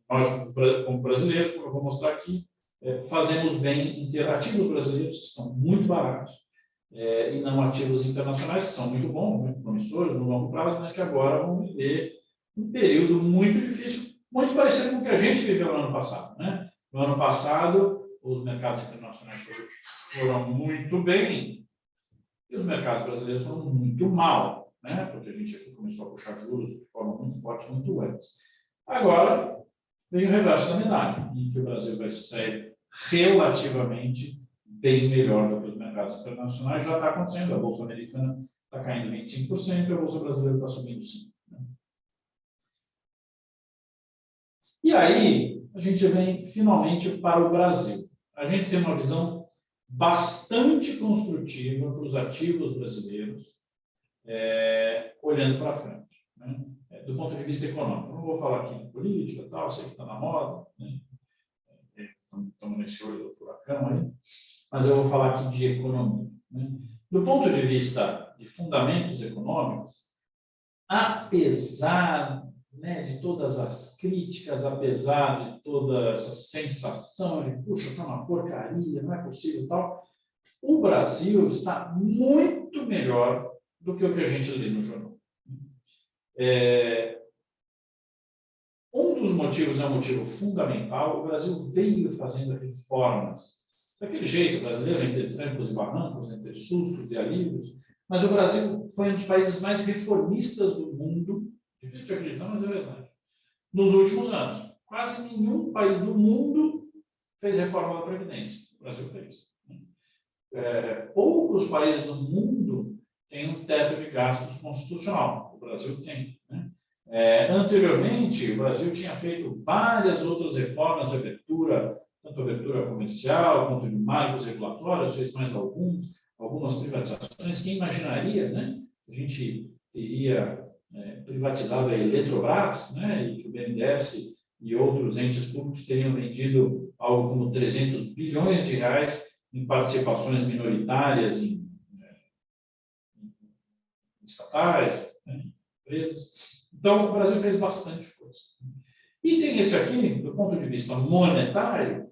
S3: Nós, como brasileiros, como eu vou mostrar aqui, fazemos bem em ter ativos brasileiros que são muito baratos e não ativos internacionais que são muito bons, muito promissores no longo prazo, mas que agora vão viver um período muito difícil, muito parecido com o que a gente viveu no ano passado, né? No ano passado, os mercados internacionais foram muito bem e os mercados brasileiros foram muito mal, né? Porque a gente aqui começou a puxar juros de forma muito forte, muito antes. Agora, vem o reverso da medalha, em que o Brasil vai se sair relativamente bem melhor do que os mercados internacionais. Já está acontecendo, a Bolsa Americana está caindo 25% e a Bolsa Brasileira está subindo 5%. Né? E aí, a gente vem finalmente para o Brasil. A gente tem uma visão bastante construtiva para os ativos brasileiros, olhando para frente, né? Do ponto de vista econômico. Eu não vou falar aqui de política, tal, sei que está na moda, né? Estamos nesse olho do furacão aí, mas eu vou falar aqui de economia. Né? Do ponto de vista de fundamentos econômicos, apesar, né, de todas as críticas, apesar de toda essa sensação de, puxa, está uma porcaria, não é possível tal, o Brasil está muito melhor do que o que a gente lê no jornal. Um dos motivos é um motivo fundamental. O Brasil veio fazendo reformas daquele jeito brasileiro, entre trancos e barrancos, entre sustos e alívios, mas o Brasil foi um dos países mais reformistas do mundo, difícil de acreditar, mas é verdade, nos últimos anos. Quase nenhum país do mundo fez reforma da Previdência. O Brasil fez. Poucos países do mundo têm um teto de gastos constitucional. O Brasil tem, né? Anteriormente, o Brasil tinha feito várias outras reformas de abertura, tanto abertura comercial quanto de marcos regulatórios, fez mais algumas privatizações. Quem imaginaria, né, que a gente teria privatizado a Eletrobras, né, e que o BNDES e outros entes públicos teriam vendido algo como 300 bilhões de reais em participações minoritárias em estatais, né, empresas. Então, o Brasil fez bastante coisa. E tem esse aqui, do ponto de vista monetário,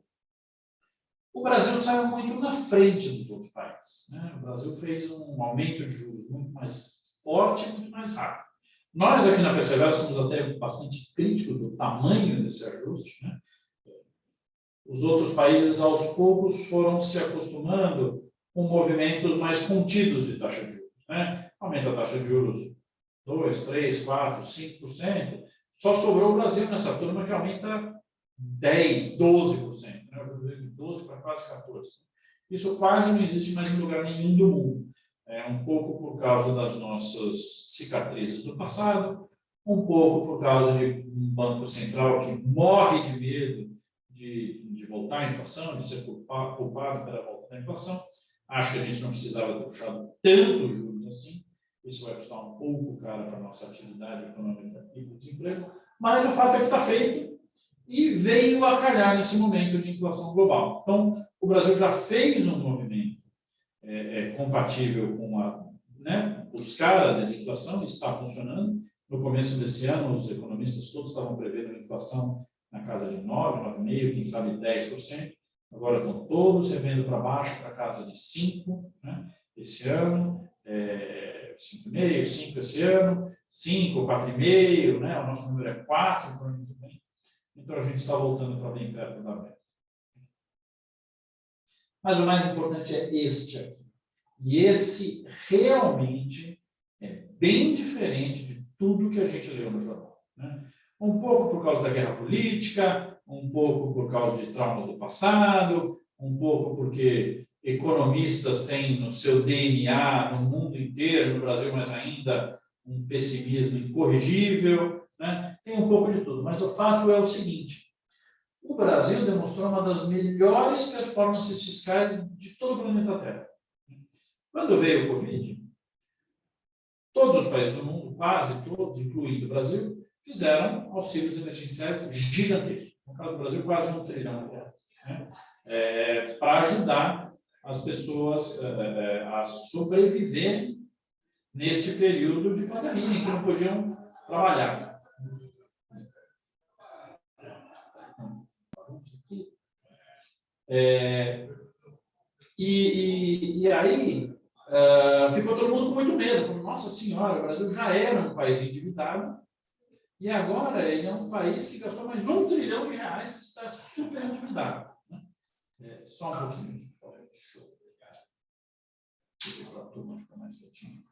S3: o Brasil saiu muito na frente dos outros países, né? O Brasil fez um aumento de juros muito mais forte e muito mais rápido. Nós aqui na Persevera somos até bastante críticos do tamanho desse ajuste, né? Os outros países, aos poucos, foram se acostumando com movimentos mais contidos de taxa de juros, né? Aumenta a taxa de juros 2%, 3%, 4%, 5%. Só sobrou o Brasil nessa turma que aumenta 10%, 12%. Né? O juros de 12% para quase 14%. Isso quase não existe mais em lugar nenhum do mundo. Um pouco por causa das nossas cicatrizes do passado, um pouco por causa de um banco central que morre de medo de voltar à inflação, de ser culpado pela volta da inflação. Acho que a gente não precisava ter puxado tanto juros assim. Isso vai custar um pouco caro para a nossa atividade econômica e para o desemprego, mas o fato é que está feito e veio a calhar nesse momento de inflação global. Então, o Brasil já fez um movimento compatível com buscar a desinflação, está funcionando. No começo desse ano, os economistas todos estavam prevendo a inflação na casa de 9%, 9,5%, quem sabe 10%. Agora estão todos revendo para baixo, para a casa de 5%, né? Esse ano. 5,5%, 5% esse ano, 5%, 4,5%, né? O nosso número é 4% para o ano que vem. Então, a gente está voltando para bem perto da meta. Mas o mais importante é este aqui. E esse realmente é bem diferente de tudo que a gente leu no jornal, né? Um pouco por causa da guerra política, um pouco por causa de traumas do passado, um pouco porque economistas têm no seu DNA, no mundo inteiro, no Brasil mais ainda, um pessimismo incorrigível, né? Tem um pouco de tudo, mas o fato é o seguinte: o Brasil demonstrou uma das melhores performances fiscais de todo o planeta Terra. Quando veio o Covid, todos os países do mundo, quase todos, incluindo o Brasil, fizeram auxílios emergenciais gigantescos. No caso do Brasil, quase R$1 trilhão, né? Para ajudar as pessoas a sobreviverem neste período de pandemia, em que não podiam trabalhar. E aí ficou todo mundo com muito medo. Falou, nossa senhora, o Brasil já era um país endividado E agora ele é um país que gastou mais R$1 trilhão e está super endividado. Né? Só um pouquinho aqui. Deixa eu pegar. Para a turma ficar mais quietinha.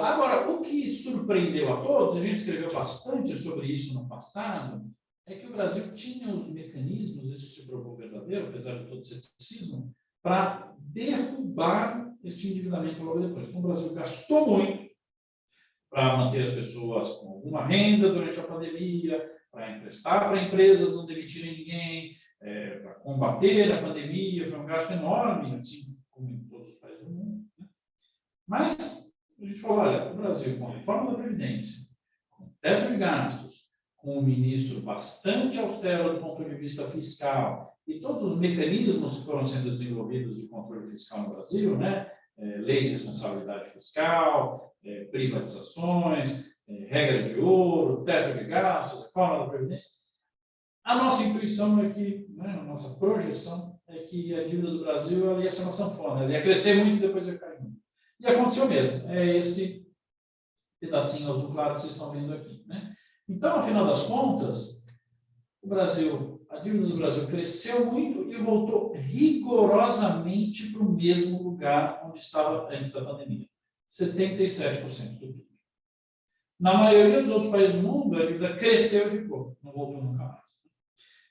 S3: Agora, o que surpreendeu a todos, a gente escreveu bastante sobre isso no passado, é que o Brasil tinha os mecanismos, isso se provou verdadeiro, apesar de todo o ceticismo, para derrubar esse endividamento logo depois. Então, o Brasil gastou muito para manter as pessoas com alguma renda durante a pandemia, para emprestar para empresas não demitirem ninguém, para combater a pandemia, foi um gasto enorme, assim como em todos os países do mundo. Né? Mas a gente falou, olha, o Brasil, com a reforma da Previdência, com o teto de gastos, com o ministro bastante austero do ponto de vista fiscal, e todos os mecanismos que foram sendo desenvolvidos de controle fiscal no Brasil, né? Lei de responsabilidade fiscal, privatizações, regra de ouro, teto de gastos, reforma da Previdência. A nossa intuição é que, né, a nossa projeção é que a dívida do Brasil ela ia ser uma sanfona, ela ia crescer muito e depois ia cair muito. E aconteceu mesmo. É esse pedacinho azul claro que vocês estão vendo aqui. Né? Então, afinal das contas, a dívida do Brasil cresceu muito e voltou rigorosamente para o mesmo lugar onde estava antes da pandemia. 77% do PIB. Na maioria dos outros países do mundo, a dívida cresceu e ficou, não voltou nunca mais.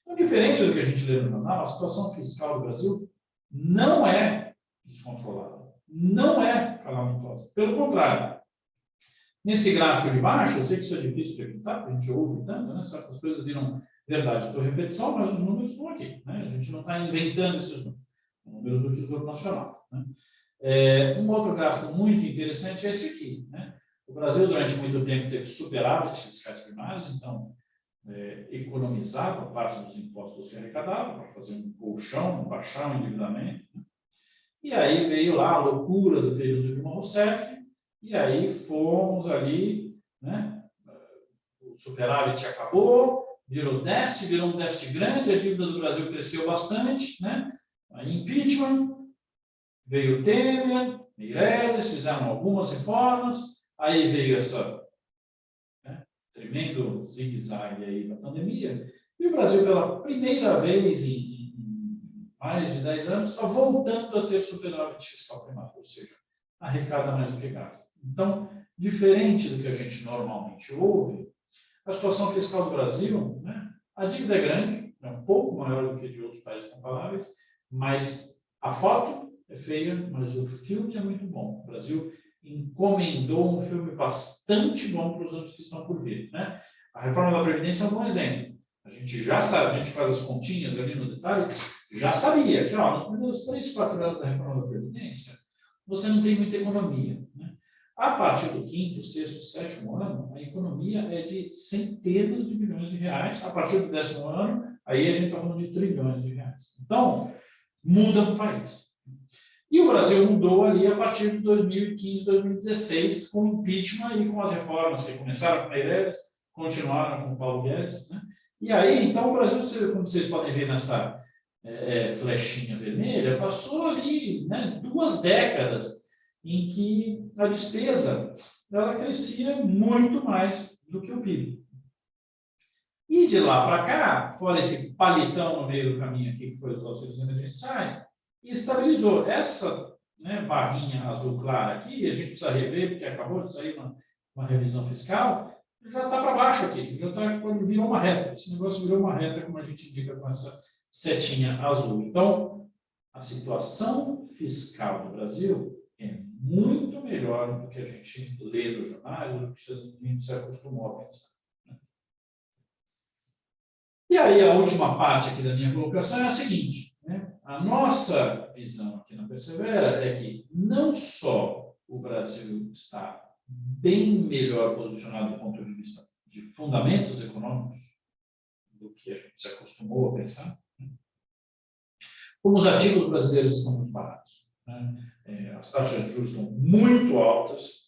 S3: Então, diferente do que a gente lê no jornal, a situação fiscal do Brasil não é descontrolada, não é calamitosa. Pelo contrário, nesse gráfico de baixo, eu sei que isso é difícil de acreditar, porque a gente ouve tanto, né? Certas coisas viram verdade por repetição, mas os números estão aqui. Né? A gente não está inventando esses números. São números do Tesouro Nacional. Né? Um outro gráfico muito interessante é esse aqui. Né? O Brasil, durante muito tempo, teve superávit fiscais primários, então, economizava parte dos impostos que arrecadava para fazer um colchão, baixar o endividamento. Né? E aí veio lá a loucura do período Dilma Rousseff, e aí fomos ali, né? O superávit acabou, virou um déficit grande, a dívida do Brasil cresceu bastante, né? Aí impeachment, veio Temer, Meirelles, fizeram algumas reformas, aí veio essa tremendo zigue-zague aí da pandemia, e o Brasil, pela primeira vez em mais de 10 anos, está voltando a ter superávit fiscal primário, ou seja, arrecada mais do que gasta. Então, diferente do que a gente normalmente ouve, a situação fiscal do Brasil, né, a dívida é grande, é um pouco maior do que de outros países comparáveis, mas a foto é feia, mas o filme é muito bom. O Brasil encomendou um filme bastante bom para os anos que estão por vir. Né? A reforma da Previdência é um bom exemplo. A gente já sabe, a gente faz as continhas ali no detalhe, já sabia que nos primeiros 3, 4 anos da reforma da Previdência, você não tem muita economia. Né? A partir do 5º, 6º, 7º ano, a economia é de centenas de bilhões de reais. A partir do 10º ano, aí a gente está falando de trilhões de reais. Então, muda o país. E o Brasil mudou ali a partir de 2015, 2016, com o impeachment e com as reformas que começaram com Meirelles, continuaram com o Paulo Guedes. Né? E aí, então, o Brasil, como vocês podem ver nessa flechinha vermelha, passou ali, né, 2 décadas em que a despesa ela crescia muito mais do que o PIB. E de lá para cá, fora esse palitão no meio do caminho aqui, que foi os auxílios emergenciais, estabilizou. Essa barrinha azul clara aqui, a gente precisa rever, porque acabou de sair uma revisão fiscal, já está para baixo aqui, já virou uma reta. Esse negócio virou uma reta, como a gente indica com essa setinha azul. Então, a situação fiscal do Brasil é muito melhor do que a gente lê nos jornais, ou do que a gente se acostumou a pensar. E aí, a última parte aqui da minha colocação é a seguinte. A nossa visão aqui na Persevera é que não só o Brasil está bem melhor posicionado do ponto de vista de fundamentos econômicos do que a gente se acostumou a pensar, como os ativos brasileiros estão muito baratos. As taxas de juros estão muito altas,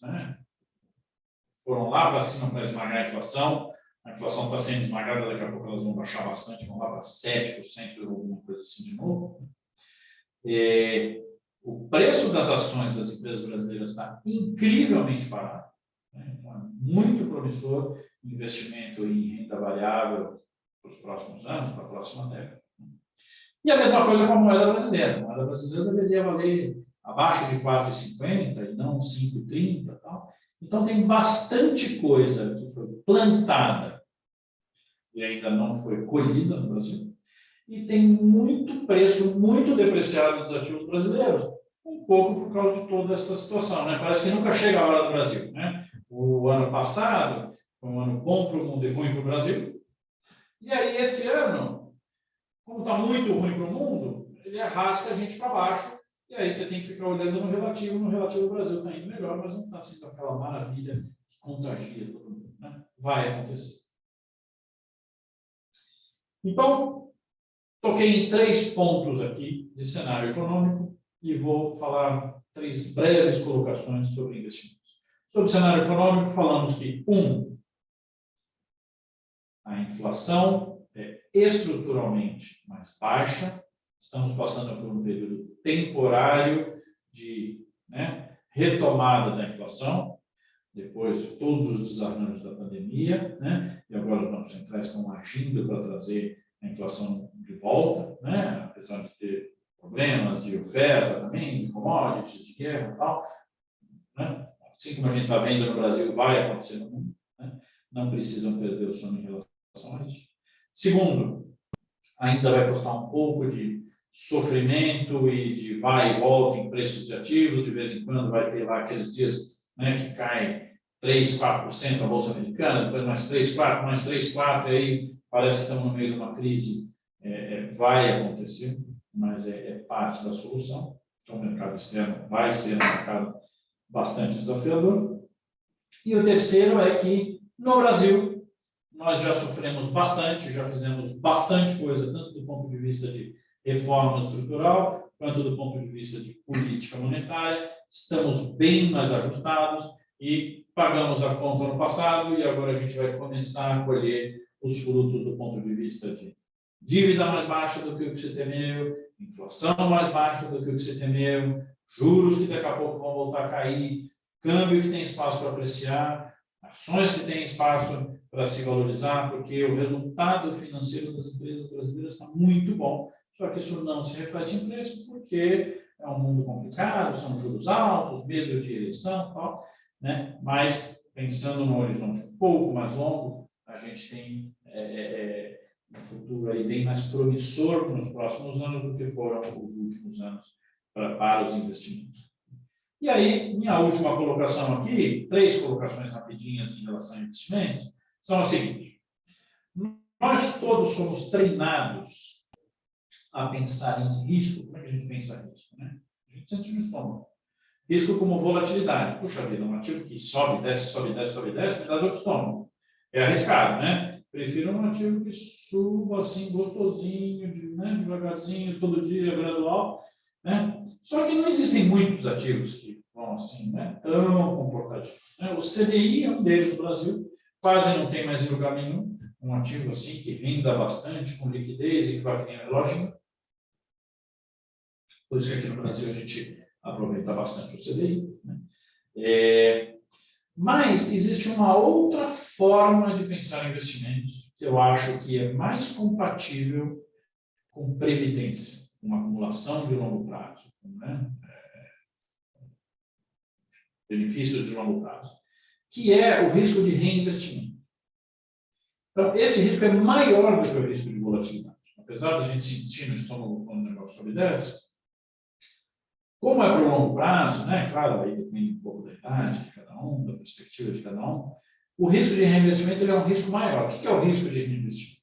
S3: foram lá para cima para esmagar a inflação está sendo esmagada, daqui a pouco elas vão baixar bastante, vão lá para 7% ou alguma coisa assim de novo. O preço das ações das empresas brasileiras está incrivelmente barato. né? Então, é muito promissor o investimento em renda variável para os próximos anos, para a próxima década. E a mesma coisa com a moeda brasileira. A moeda brasileira deveria valer abaixo de 4,50 e não 5,30 e tal. Então, tem bastante coisa que foi plantada e ainda não foi colhida no Brasil. E tem muito preço, muito depreciado dos ativos brasileiros, um pouco por causa de toda essa situação, né? Parece que nunca chega a hora do Brasil, né? O ano passado foi um ano bom para o mundo e ruim para o Brasil. E aí, esse ano, como está muito ruim para o mundo, ele arrasta a gente para baixo. E aí você tem que ficar olhando no relativo. No relativo, o Brasil está indo melhor, mas não está sendo aquela maravilha que contagia todo mundo, né? Vai acontecer. Então, toquei em 3 pontos aqui de cenário econômico e vou falar 3 breves colocações sobre investimentos. Sobre o cenário econômico, falamos que, a inflação é estruturalmente mais baixa, estamos passando por um período temporário de retomada da inflação, depois de todos os desarranjos da pandemia, né? E agora os bancos centrais estão agindo para trazer a inflação de volta, né? Apesar de ter problemas de oferta também, de commodities, de guerra e tal, né? Assim como a gente está vendo no Brasil, vai acontecer no mundo, né? Não precisam perder o sono em relação a isso. Segundo, ainda vai custar um pouco de sofrimento e de vai e volta em preços de ativos, de vez em quando vai ter lá aqueles dias, né, que cai 3, 4% a Bolsa Americana, depois mais 3, 4, mais 3, 4, e aí parece que estamos no meio de uma crise. Vai acontecer, mas é parte da solução. Então, o mercado externo vai ser um mercado bastante desafiador. E o terceiro é que, no Brasil, nós já sofremos bastante, já fizemos bastante coisa, tanto do ponto de vista de reforma estrutural, quanto do ponto de vista de política monetária. Estamos bem mais ajustados e pagamos a conta no passado e agora a gente vai começar a colher os frutos do ponto de vista de dívida mais baixa do que o que se temeu, inflação mais baixa do que o que se temeu, juros que daqui a pouco vão voltar a cair, câmbio que tem espaço para apreciar, ações que têm espaço para se valorizar, porque o resultado financeiro das empresas brasileiras está muito bom, só que isso não se reflete em preço, porque é um mundo complicado, são juros altos, medo de eleição e tal, né? Mas, pensando no horizonte um pouco mais longo, a gente tem um futuro aí bem mais promissor nos próximos anos do que foram os últimos anos para os investimentos. E aí, minha última colocação aqui, 3 colocações rapidinhas em relação a investimentos, são as seguintes. Nós todos somos treinados a pensar em risco. Como é que a gente pensa nisso, né? A gente sente no estômago. Risco como volatilidade. Puxa vida, um ativo que sobe, desce, sobe, desce, sobe, desce, me dá dor de estômago. É arriscado, né? Prefiro um ativo que suba assim, gostosinho, né? Devagarzinho, todo dia, gradual, né? Só que não existem muitos ativos que vão assim, né? Tão comportadinhos, né? O CDI é um deles no Brasil, quase não tem mais em lugar nenhum. Um ativo assim que renda bastante, com liquidez e que vai criar relógio. Por isso que aqui no Brasil a gente aproveita bastante o CDI, né? Mas existe uma outra forma de pensar em investimentos que eu acho que é mais compatível com previdência, com acumulação de longo prazo, né? Benefícios de longo prazo, que é o risco de reinvestimento. Então, esse risco é maior do que o risco de volatilidade. Apesar da gente sentir no estômago quando o negócio sobe e desce, como é para o longo prazo, né? Claro, aí depende um pouco da idade de cada um, da perspectiva de cada um, o risco de reinvestimento ele é um risco maior. O que é o risco de reinvestimento?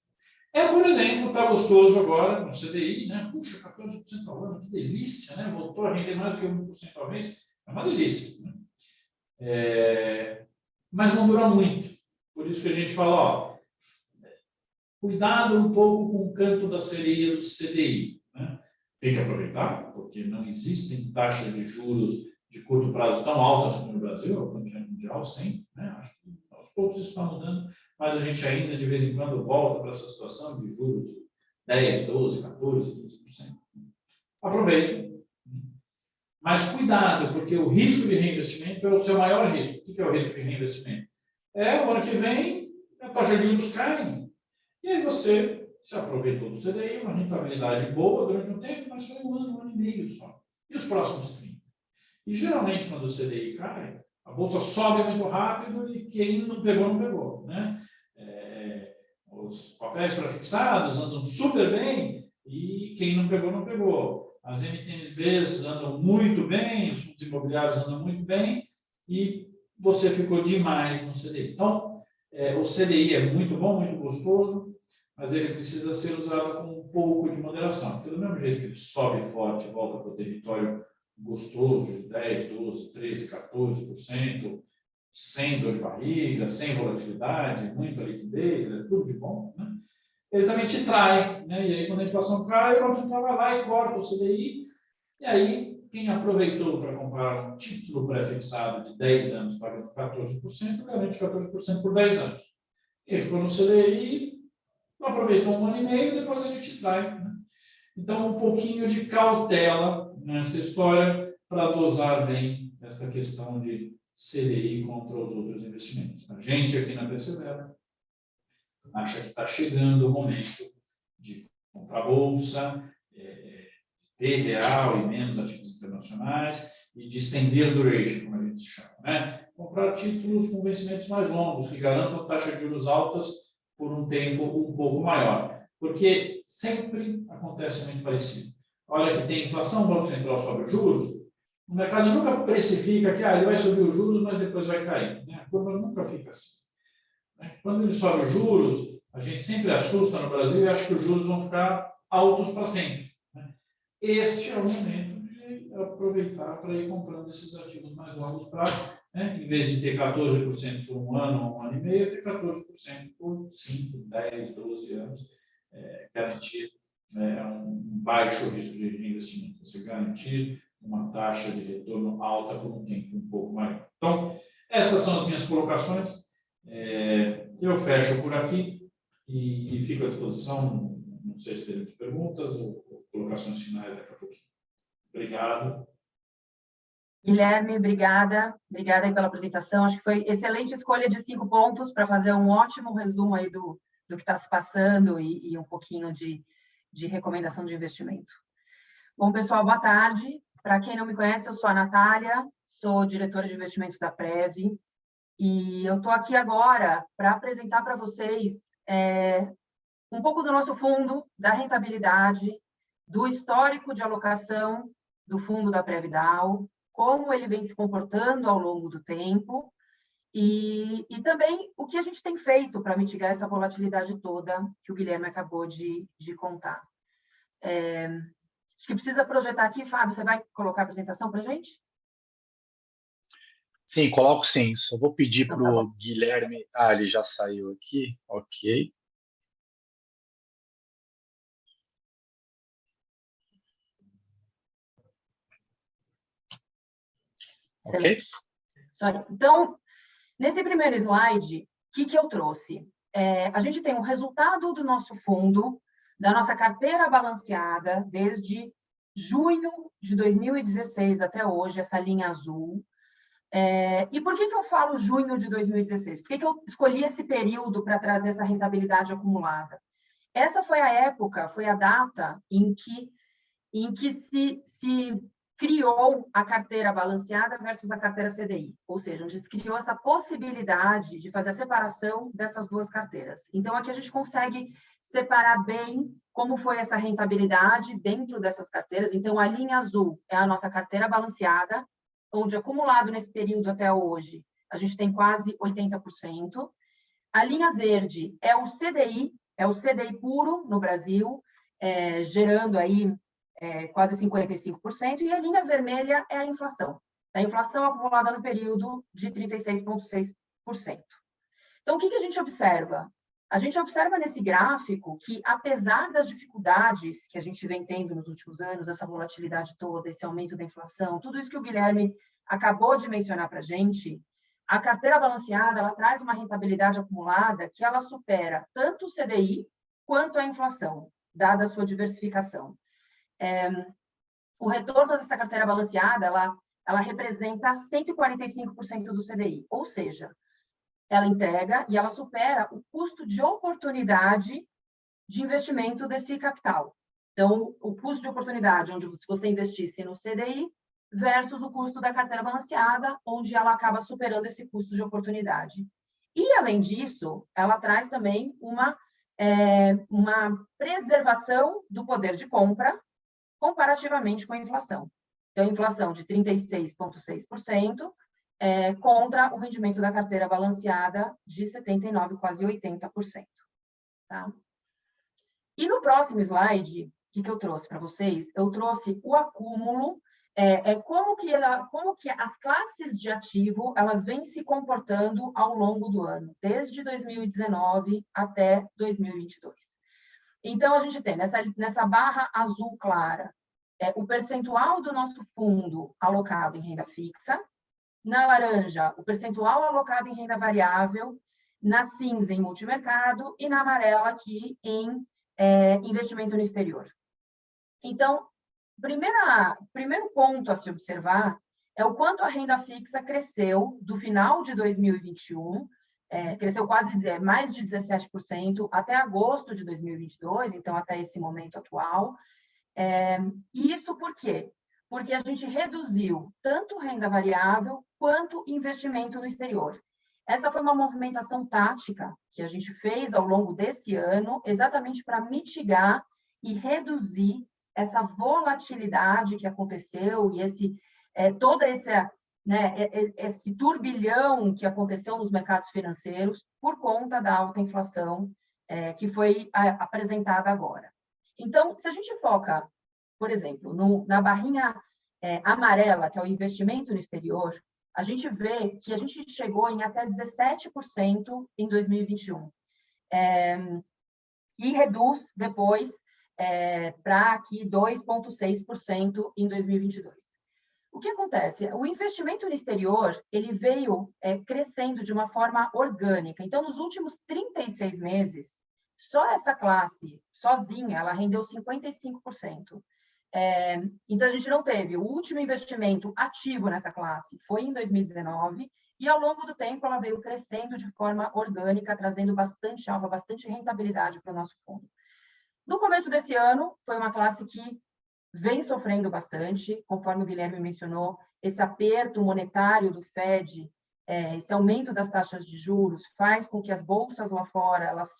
S3: Por exemplo, está gostoso agora no CDI, né? Puxa, 14% ao ano, que delícia, né? Voltou a render mais do que 1% ao mês. É uma delícia, né? Mas não dura muito. Por isso que a gente fala, ó, cuidado um pouco com o canto da sereia do CDI, né? Tem que aproveitar, porque não existem taxas de juros de curto prazo tão altas como no Brasil, é o campeão mundial, sempre, né? Acho que aos poucos isso está mudando, mas a gente ainda, de vez em quando, volta para essa situação de juros de 10, 12, 14, 15%. Aproveite. Mas cuidado, porque o risco de reinvestimento é o seu maior risco. O que é o risco de reinvestimento? O ano que vem, a taxa de juros cai. E aí você se aproveitou do CDI, uma rentabilidade boa durante um tempo, mas foi um ano e meio só. E os próximos 30? E geralmente, quando o CDI cai, a bolsa sobe muito rápido e quem não pegou, não pegou. Né? Os papéis prefixados andam super bem e quem não pegou, não pegou. As NTNBs andam muito bem, os fundos imobiliários andam muito bem e você ficou demais no CDI. Então, o CDI é muito bom, muito gostoso, mas ele precisa ser usado com um pouco de moderação. Porque do mesmo jeito que ele sobe forte e volta para o território gostoso de 10, 12, 13, 14%, sem dor de barriga, sem volatilidade, muita liquidez, tudo de bom, né? Ele também te trai, né? E aí quando a inflação cai, o Banco vai lá e corta o CDI, e aí quem aproveitou para comprar um título pré-fixado de 10 anos pagando 14%, garante 14% por 10 anos. Ele ficou no CDI, aproveitou um ano e meio, depois ele te trai, né? Então, um pouquinho de cautela nessa história para dosar bem essa questão de CDI contra os outros investimentos. A gente aqui na Persevera acha que está chegando o momento de comprar bolsa, ter real e menos ativos internacionais e de estender duration, como a gente chama, né? Comprar títulos com vencimentos mais longos, que garantam taxas de juros altas por um tempo um pouco maior. Porque sempre acontece muito parecido. A hora que tem inflação, o Banco Central sobe os juros, o mercado nunca precifica que ele vai subir os juros, mas depois vai cair. Né? A curva nunca fica assim. Quando ele sobe os juros, a gente sempre assusta no Brasil e acha que os juros vão ficar altos para sempre. Né? Este é o momento de aproveitar para ir comprando esses ativos mais longos para, em vez de ter 14% por um ano ou um ano e meio, ter 14% por 5, 10, 12 anos, garantir um baixo risco de investimento. Você garantir uma taxa de retorno alta por um tempo um pouco maior. Então, essas são as minhas colocações. Eu fecho por aqui e fico à disposição. Não sei se teremos perguntas ou colocações finais daqui a pouquinho. Obrigado.
S4: Guilherme, obrigada. Obrigada aí pela apresentação. Acho que foi excelente escolha de 5 pontos para fazer um ótimo resumo aí do que está se passando e um pouquinho de recomendação de investimento. Bom, pessoal, boa tarde. Para quem não me conhece, eu sou a Natália, sou diretora de investimentos da Prev, e eu estou aqui agora para apresentar para vocês um pouco do nosso fundo, da rentabilidade, do histórico de alocação do fundo da Previdal, como ele vem se comportando ao longo do tempo, e também o que a gente tem feito para mitigar essa volatilidade toda que o Guilherme acabou de contar. Acho que precisa projetar aqui. Fábio, você vai colocar a apresentação para a gente?
S1: Sim, coloco sim. Só vou pedir
S4: Então,
S1: para
S4: tá
S1: o
S4: bom.
S1: Guilherme... ele já saiu aqui. Ok.
S4: Excelente. Então, nesse primeiro slide, o que eu trouxe? A gente tem o resultado do nosso fundo, da nossa carteira balanceada, desde junho de 2016 até hoje, essa linha azul. E por que eu falo junho de 2016? Por que eu escolhi esse período para trazer essa rentabilidade acumulada? Essa foi a época, foi a data em que se criou a carteira balanceada versus a carteira CDI, ou seja, onde se criou essa possibilidade de fazer a separação dessas duas carteiras. Então, aqui a gente consegue separar bem como foi essa rentabilidade dentro dessas carteiras. Então, a linha azul é a nossa carteira balanceada, onde acumulado nesse período até hoje, a gente tem quase 80%. A linha verde é o CDI puro no Brasil, gerando aí quase 55%, e a linha vermelha é a inflação acumulada no período de 36,6%. Então, o que a gente observa? A gente observa nesse gráfico que, apesar das dificuldades que a gente vem tendo nos últimos anos, essa volatilidade toda, esse aumento da inflação, tudo isso que o Guilherme acabou de mencionar para a gente, a carteira balanceada ela traz uma rentabilidade acumulada que ela supera tanto o CDI quanto a inflação, dada a sua diversificação. o retorno dessa carteira balanceada, ela representa 145% do CDI, ou seja, ela entrega e ela supera o custo de oportunidade de investimento desse capital. Então, o custo de oportunidade, onde se você investisse no CDI, versus o custo da carteira balanceada, onde ela acaba superando esse custo de oportunidade. E, além disso, ela traz também uma preservação do poder de compra comparativamente com a inflação. Então, a inflação de 36,6% contra o rendimento da carteira balanceada de 79%, quase 80%. Tá? E no próximo slide, o que eu trouxe para vocês? Eu trouxe o acúmulo, como que as classes de ativo elas vêm se comportando ao longo do ano, desde 2019 até 2022. Então, a gente tem nessa barra azul clara o percentual do nosso fundo alocado em renda fixa, na laranja, o percentual alocado em renda variável, na cinza, em multimercado, e na amarela, aqui, em investimento no exterior. Então, primeiro ponto a se observar é o quanto a renda fixa cresceu do final de 2021, cresceu quase mais de 17% até agosto de 2022, então até esse momento atual. E isso por quê? Porque a gente reduziu tanto renda variável quanto investimento no exterior. Essa foi uma movimentação tática que a gente fez ao longo desse ano, exatamente para mitigar e reduzir essa volatilidade que aconteceu e todo esse turbilhão que aconteceu nos mercados financeiros por conta da alta inflação que foi apresentada agora. Então, se a gente foca, por exemplo, na barrinha amarela, que é o investimento no exterior, a gente vê que a gente chegou em até 17% em 2021. E reduz depois para aqui 2,6% em 2022. O que acontece? O investimento no exterior ele veio crescendo de uma forma orgânica. Então, nos últimos 36 meses, só essa classe, sozinha, ela rendeu 55%. Então, a gente não teve. O último investimento ativo nessa classe foi em 2019, e ao longo do tempo ela veio crescendo de forma orgânica, trazendo bastante alva, bastante rentabilidade para o nosso fundo. No começo desse ano, foi uma classe que vem sofrendo bastante, conforme o Guilherme mencionou, esse aperto monetário do Fed, esse aumento das taxas de juros, faz com que as bolsas lá fora elas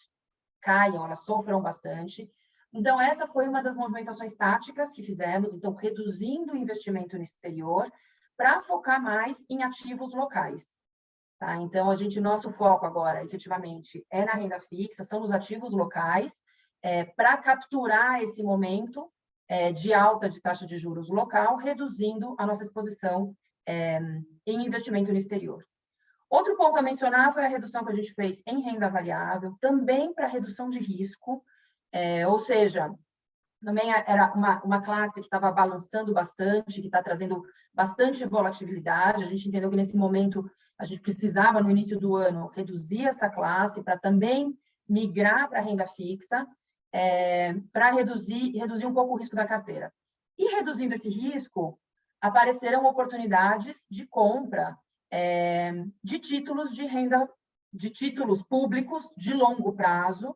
S4: caiam, elas sofram bastante. Então, essa foi uma das movimentações táticas que fizemos, então, reduzindo o investimento no exterior para focar mais em ativos locais. Tá? Então, nosso foco agora, efetivamente, é na renda fixa, são os ativos locais, para capturar esse momento de alta de taxa de juros local, reduzindo a nossa exposição em investimento no exterior. Outro ponto a mencionar foi a redução que a gente fez em renda variável, também para redução de risco, ou seja, também era uma classe que estava balançando bastante, que está trazendo bastante volatilidade. A gente entendeu que nesse momento a gente precisava, no início do ano, reduzir essa classe para também migrar para a renda fixa, para reduzir um pouco o risco da carteira. E reduzindo esse risco, apareceram oportunidades de compra de títulos de renda, de títulos públicos de longo prazo,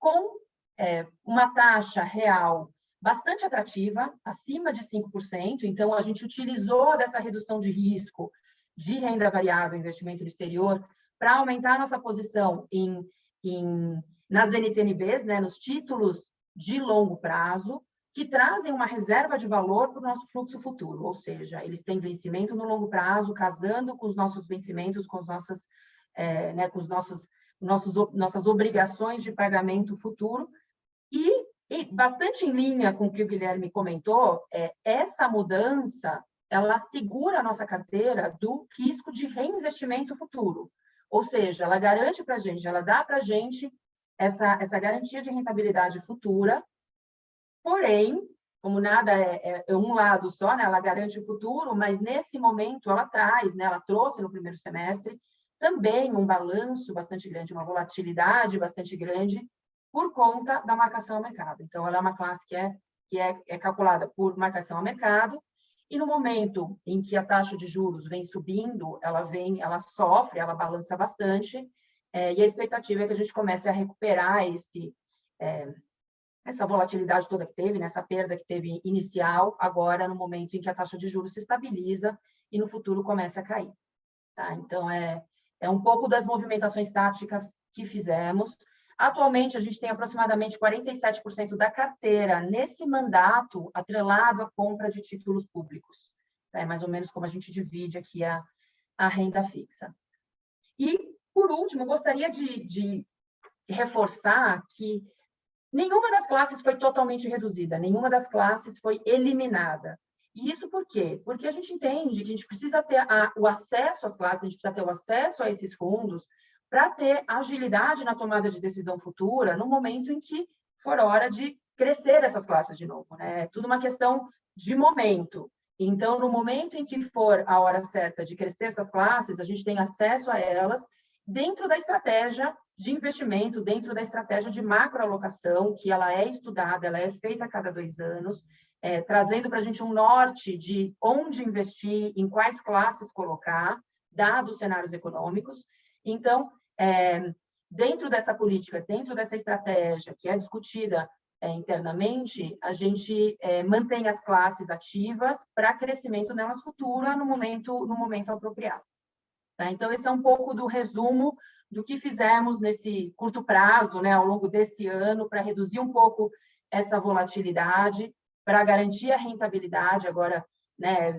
S4: com uma taxa real bastante atrativa, acima de 5%. Então, a gente utilizou dessa redução de risco de renda variável, investimento no exterior, para aumentar a nossa posição nas NTNBs, nos títulos de longo prazo, que trazem uma reserva de valor para o nosso fluxo futuro, ou seja, eles têm vencimento no longo prazo, casando com os nossos vencimentos, com nossas obrigações de pagamento futuro, e bastante em linha com o que o Guilherme comentou, essa mudança, ela segura a nossa carteira do risco de reinvestimento futuro, ou seja, ela garante para a gente, ela dá para a gente essa garantia de rentabilidade futura. Porém, como nada é um lado só, ela garante o futuro, mas nesse momento ela traz, ela trouxe no primeiro semestre também um balanço bastante grande, uma volatilidade bastante grande por conta da marcação ao mercado. Então, ela é uma classe que é que é calculada por marcação a mercado, e no momento em que a taxa de juros vem subindo, ela sofre, ela balança bastante, e a expectativa é que a gente comece a recuperar essa volatilidade toda que teve, essa perda que teve inicial, agora no momento em que a taxa de juros se estabiliza e no futuro começa a cair. Tá? Então, é um pouco das movimentações táticas que fizemos. Atualmente, a gente tem aproximadamente 47% da carteira nesse mandato atrelado à compra de títulos públicos. É mais ou menos como a gente divide aqui a renda fixa. E, por último, gostaria de reforçar que nenhuma das classes foi totalmente reduzida, nenhuma das classes foi eliminada. E isso por quê? Porque a gente entende que a gente precisa ter o acesso às classes, a gente precisa ter o acesso a esses fundos para ter agilidade na tomada de decisão futura no momento em que for hora de crescer essas classes de novo. É tudo uma questão de momento. Então, no momento em que for a hora certa de crescer essas classes, a gente tem acesso a elas dentro da estratégia de investimento, dentro da estratégia de macroalocação, que ela é estudada, ela é feita a cada 2 anos, trazendo para a gente um norte de onde investir, em quais classes colocar, dados os cenários econômicos. Então, dentro dessa política, dentro dessa estratégia que é discutida internamente, a gente mantém as classes ativas para crescimento nelas futura no momento apropriado. Tá? Então, esse é um pouco do resumo do que fizemos nesse curto prazo, ao longo desse ano, para reduzir um pouco essa volatilidade, para garantir a rentabilidade agora,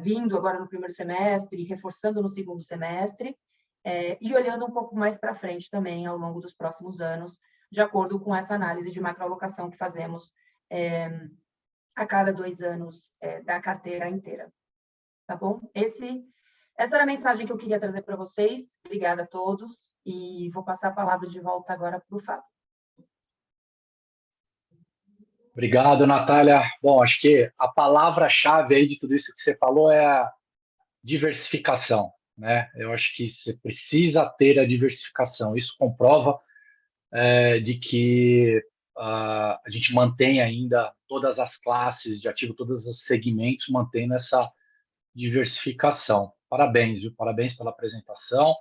S4: vindo agora no primeiro semestre e reforçando no segundo semestre, e olhando um pouco mais para frente também ao longo dos próximos anos, de acordo com essa análise de macroalocação que fazemos a cada 2 anos da carteira inteira. Tá bom? Essa era a mensagem que eu queria trazer para vocês. Obrigada a todos. E vou passar a palavra de volta agora para o Fábio.
S1: Obrigado, Natália. Bom, acho que a palavra-chave aí de tudo isso que você falou é a diversificação, né? Eu acho que você precisa ter a diversificação. Isso comprova de que a gente mantém ainda todas as classes de ativo, todos os segmentos, mantendo essa diversificação. Parabéns, viu? Parabéns pela apresentação.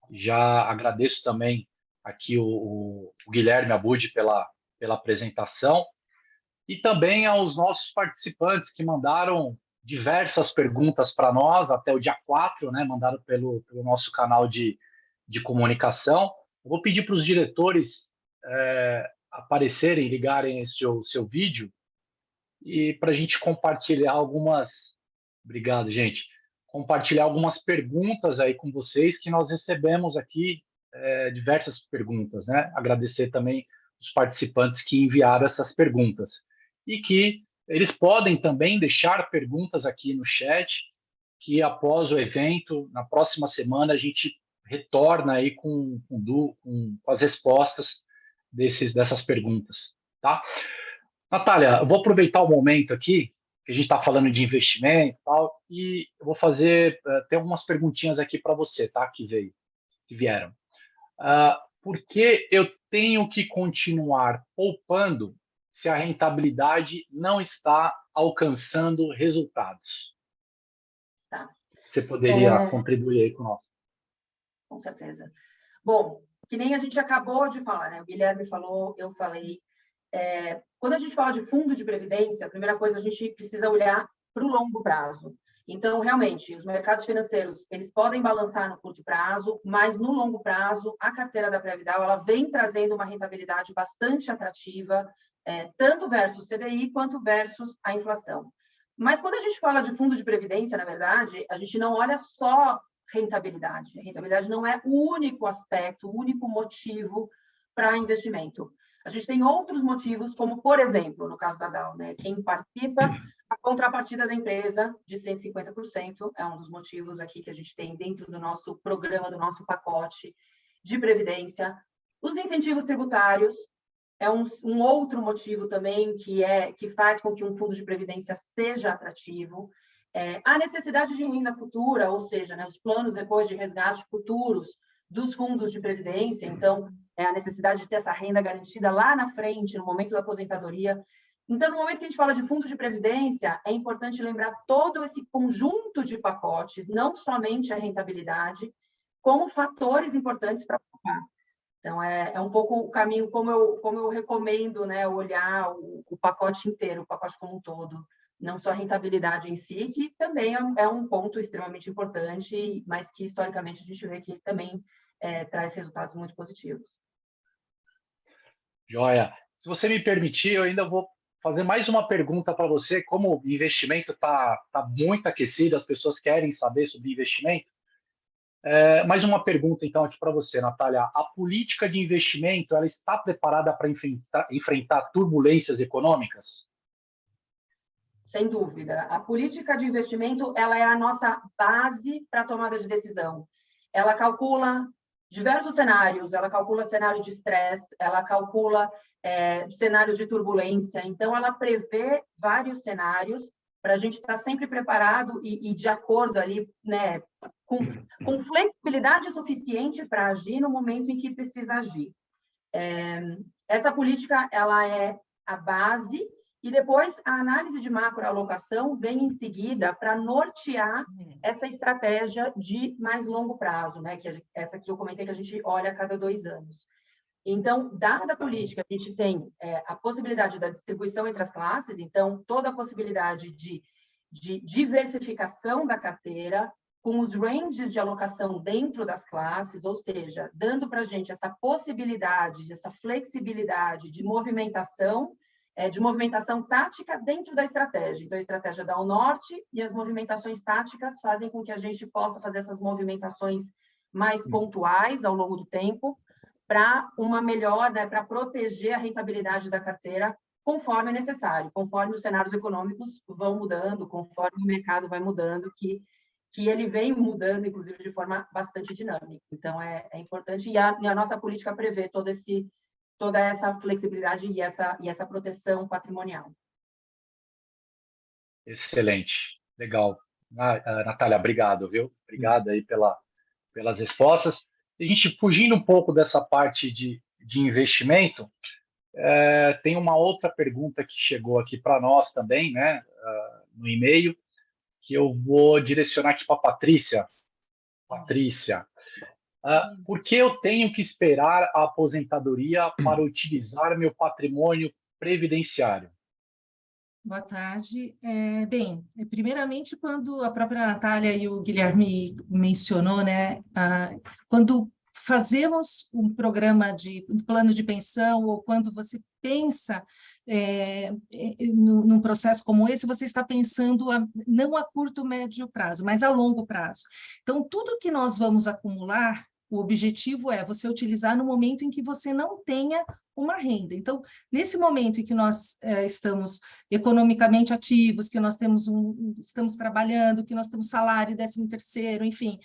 S1: Já agradeço também aqui o Guilherme Abud pela apresentação e também aos nossos participantes que mandaram diversas perguntas para nós até o dia 4, né? Mandaram pelo nosso canal de comunicação. Eu vou pedir para os diretores aparecerem, ligarem esse seu vídeo e para a gente compartilhar algumas... Obrigado, gente. Compartilhar algumas perguntas aí com vocês que nós recebemos aqui, diversas perguntas, né? Agradecer também os participantes que enviaram essas perguntas. E que eles podem também deixar perguntas aqui no chat, que após o evento, na próxima semana, a gente retorna aí com as respostas dessas perguntas, tá? Natália, eu vou aproveitar o momento aqui, que a gente está falando de investimento e tal, e eu vou fazer, tem algumas perguntinhas aqui para você, tá? Que vieram. Por que eu tenho que continuar poupando se a rentabilidade não está alcançando resultados?
S4: Tá.
S1: Você poderia contribuir aí com nós?
S4: Com certeza. Bom, que nem a gente acabou de falar, né? O Guilherme falou, eu falei. Quando a gente fala de fundo de previdência, a primeira coisa, a gente precisa olhar para o longo prazo. Então, realmente, os mercados financeiros, eles podem balançar no curto prazo, mas no longo prazo, a carteira da Previdal, ela vem trazendo uma rentabilidade bastante atrativa, tanto versus CDI, quanto versus a inflação. Mas quando a gente fala de fundo de previdência, na verdade, a gente não olha só rentabilidade. A rentabilidade não é o único aspecto, o único motivo para investimento. A gente tem outros motivos, como, por exemplo, no caso da Dow, né? Quem participa, a contrapartida da empresa de 150% é um dos motivos aqui que a gente tem dentro do nosso programa, do nosso pacote de previdência. Os incentivos tributários é um outro motivo também que faz com que um fundo de previdência seja atrativo. A necessidade de renda futura, ou seja, né, os planos depois de resgate futuros dos fundos de previdência, então, a necessidade de ter essa renda garantida lá na frente, no momento da aposentadoria, Então, no momento que a gente fala de fundo de previdência, é importante lembrar todo esse conjunto de pacotes, não somente a rentabilidade, como fatores importantes para poupar. Então, é um pouco o caminho, como eu recomendo, né, olhar o pacote inteiro, o pacote como um todo, não só a rentabilidade em si, que também é um ponto extremamente importante, mas que, historicamente, a gente vê que também traz resultados muito positivos.
S1: Joia. Se você me permitir, eu ainda vou fazer mais uma pergunta para você. Como o investimento está muito aquecido, as pessoas querem saber sobre investimento. Mais uma pergunta, então, aqui para você, Natália. A política de investimento, ela está preparada para enfrentar turbulências econômicas?
S4: Sem dúvida. A política de investimento, ela é a nossa base para a tomada de decisão. Ela calcula diversos cenários, ela calcula cenários de estresse, ela calcula cenários de turbulência. Então, ela prevê vários cenários para a gente estar sempre preparado e de acordo ali, né, com flexibilidade suficiente para agir no momento em que precisa agir. Essa política, ela é a base, e depois a análise de macroalocação vem em seguida para nortear essa estratégia de mais longo prazo, né? Essa que eu comentei que a gente olha a cada 2 anos. Então, dada a política, a gente tem a possibilidade da distribuição entre as classes, então, toda a possibilidade de diversificação da carteira, com os ranges de alocação dentro das classes, ou seja, dando para a gente essa possibilidade, essa flexibilidade de movimentação tática dentro da estratégia. Então, a estratégia dá o norte e as movimentações táticas fazem com que a gente possa fazer essas movimentações mais pontuais ao longo do tempo para uma melhor, né, para proteger a rentabilidade da carteira conforme é necessário, conforme os cenários econômicos vão mudando, conforme o mercado vai mudando, que ele vem mudando, inclusive, de forma bastante dinâmica. Então, é importante, e a nossa política prevê toda essa flexibilidade e essa proteção patrimonial.
S1: Excelente, legal. Natália, obrigado, viu? Obrigado aí pelas respostas. A gente, fugindo um pouco dessa parte de investimento, tem uma outra pergunta que chegou aqui para nós também, né, no e-mail, que eu vou direcionar aqui para a Patrícia. Patrícia, por que eu tenho que esperar a aposentadoria para utilizar meu patrimônio previdenciário?
S5: Boa tarde. Bem, primeiramente, quando a própria Natália e o Guilherme mencionou, né, quando fazemos um plano de pensão, ou quando você pensa num processo como esse, você está pensando não a curto, médio prazo, mas a longo prazo. Então, tudo que nós vamos acumular, o objetivo é você utilizar no momento em que você não tenha uma renda. Então, nesse momento em que nós estamos economicamente ativos, que nós estamos trabalhando, que nós temos salário, 13º, enfim,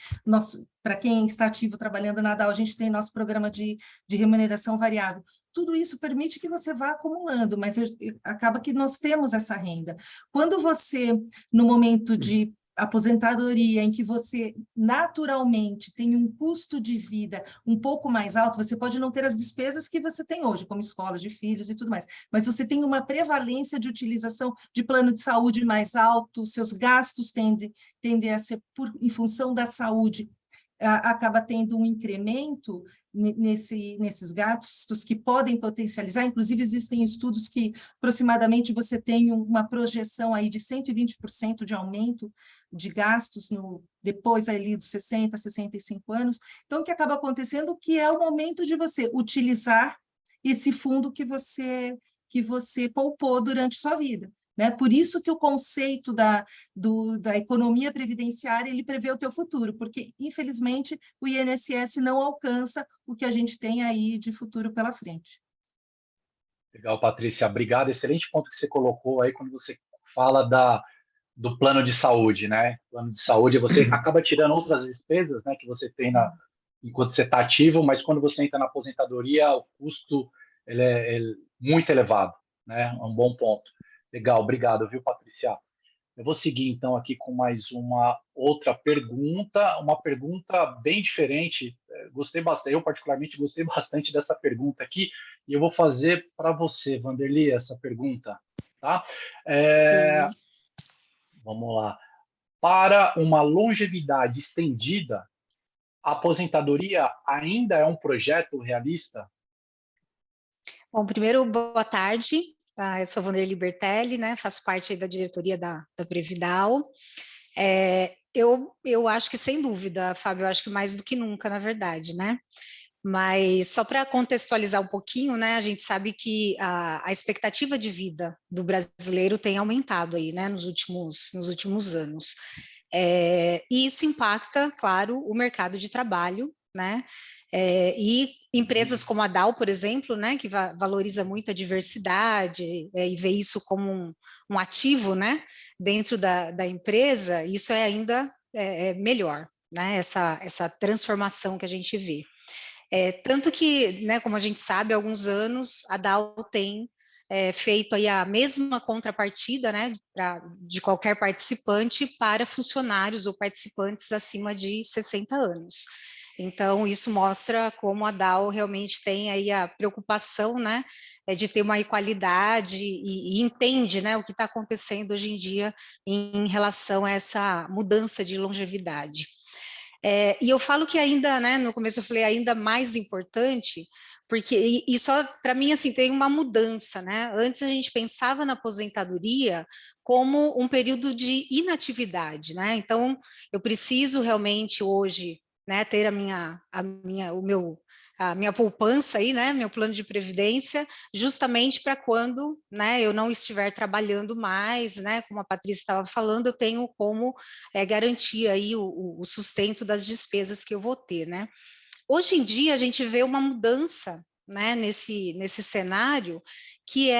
S5: para quem está ativo trabalhando na DAO, a gente tem nosso programa de remuneração variável. Tudo isso permite que você vá acumulando, mas acaba que nós temos essa renda. Quando você, no momento de aposentadoria, em que você naturalmente tem um custo de vida um pouco mais alto, você pode não ter as despesas que você tem hoje, como escolas de filhos e tudo mais, mas você tem uma prevalência de utilização de plano de saúde mais alto, seus gastos tendem a ser, em função da saúde, acaba tendo um incremento nesses gastos que podem potencializar. Inclusive, existem estudos que aproximadamente você tem uma projeção aí de 120% de aumento de gastos depois ali dos 60, 65 anos. Então, o que acaba acontecendo que é o momento de você utilizar esse fundo que você poupou durante sua vida. Né? Por isso que o conceito da economia previdenciária, ele prevê o teu futuro, porque, infelizmente, o INSS não alcança o que a gente tem aí de futuro pela frente.
S1: Legal, Patrícia, obrigado. Excelente ponto que você colocou aí quando você fala do plano de saúde, né? Plano de saúde, você acaba tirando outras despesas, né, que você tem enquanto você está ativo, mas quando você entra na aposentadoria, o custo ele é muito elevado, né? É um bom ponto. Legal, obrigado, viu, Patrícia? Eu vou seguir, então, aqui com mais uma outra pergunta, uma pergunta bem diferente. Gostei bastante, eu particularmente gostei bastante dessa pergunta aqui, e eu vou fazer para você, Vanderly, essa pergunta. tá? Vamos lá. Para uma longevidade estendida, a aposentadoria ainda é um projeto realista?
S6: Bom, primeiro, boa tarde. Eu sou Vanderlei Bertelli, né? Faço parte aí da diretoria da Previdal. Eu acho que, sem dúvida, Fábio, eu acho que mais do que nunca, na verdade, né? Mas só para contextualizar um pouquinho, né? A gente sabe que a expectativa de vida do brasileiro tem aumentado aí, né? Nos últimos anos. E isso impacta, claro, o mercado de trabalho, né? E empresas como a Dow, por exemplo, né, que valoriza muito a diversidade e vê isso como um ativo, né, dentro da empresa, isso é ainda melhor, né, essa transformação que a gente vê. Tanto que, né, como a gente sabe, há alguns anos a Dow tem feito aí a mesma contrapartida, né, de qualquer participante para funcionários ou participantes acima de 60 anos. Então, isso mostra como a Dow realmente tem aí a preocupação, né, de ter uma equalidade e entende, né, o que está acontecendo hoje em dia em relação a essa mudança de longevidade. E eu falo que ainda, né, no começo eu falei ainda mais importante, porque e só para mim assim tem uma mudança, né? Antes a gente pensava na aposentadoria como um período de inatividade, né? Então eu preciso realmente hoje, né, ter a minha poupança aí, né, meu plano de previdência, justamente para quando, né, eu não estiver trabalhando mais, né, como a Patrícia estava falando, eu tenho como garantir aí o sustento das despesas que eu vou ter, né. Hoje em dia a gente vê uma mudança, né, nesse cenário, que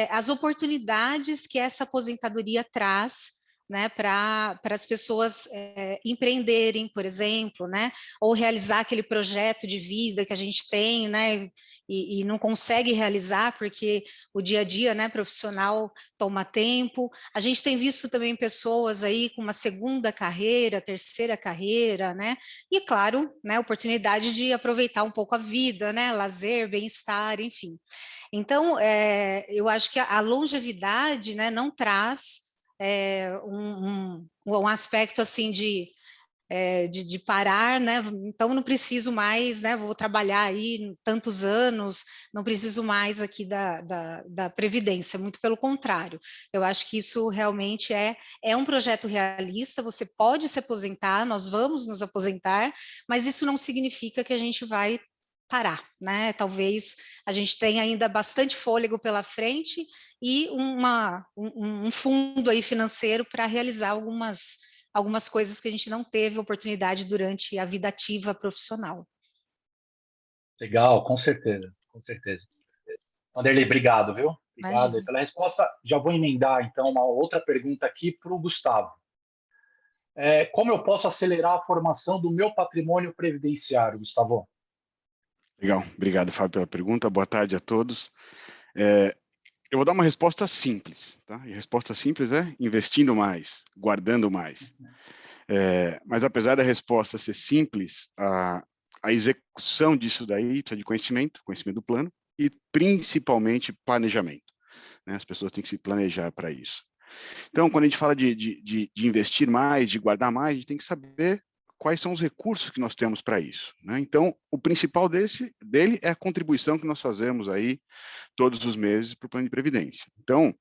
S6: as oportunidades que essa aposentadoria traz, né, para as pessoas empreenderem, por exemplo, né, ou realizar aquele projeto de vida que a gente tem, né, e não consegue realizar porque o dia a dia, né, profissional toma tempo. A gente tem visto também pessoas aí com uma segunda carreira, terceira carreira, né, e claro, né, oportunidade de aproveitar um pouco a vida, né, lazer, bem-estar, enfim. Então, eu acho que a longevidade, né, não traz um aspecto assim de parar, né? Então não preciso mais, né? Vou trabalhar aí tantos anos, não preciso mais aqui da Previdência, muito pelo contrário. Eu acho que isso realmente é um projeto realista, você pode se aposentar, nós vamos nos aposentar, mas isso não significa que a gente vai parar, né? Talvez a gente tenha ainda bastante fôlego pela frente e um fundo aí financeiro para realizar algumas coisas que a gente não teve oportunidade durante a vida ativa profissional.
S1: Legal, com certeza, com certeza. Vanderlei, obrigado, viu? Obrigado
S6: Imagina.
S1: pela resposta. Já vou emendar, então, uma outra pergunta aqui para o Gustavo. Como eu posso acelerar a formação do meu patrimônio previdenciário, Gustavo?
S7: Legal, obrigado, Fábio, pela pergunta. Boa tarde a todos. Eu vou dar uma resposta simples, tá? E a resposta simples é investindo mais, guardando mais. Mas apesar da resposta ser simples, a execução disso daí precisa de conhecimento do plano e principalmente planejamento, né? As pessoas têm que se planejar para isso. Então, quando a gente fala de investir mais, de guardar mais, a gente tem que saber quais são os recursos que nós temos para isso, né? Então, o principal dele é a contribuição que nós fazemos aí todos os meses para o plano de previdência. Então,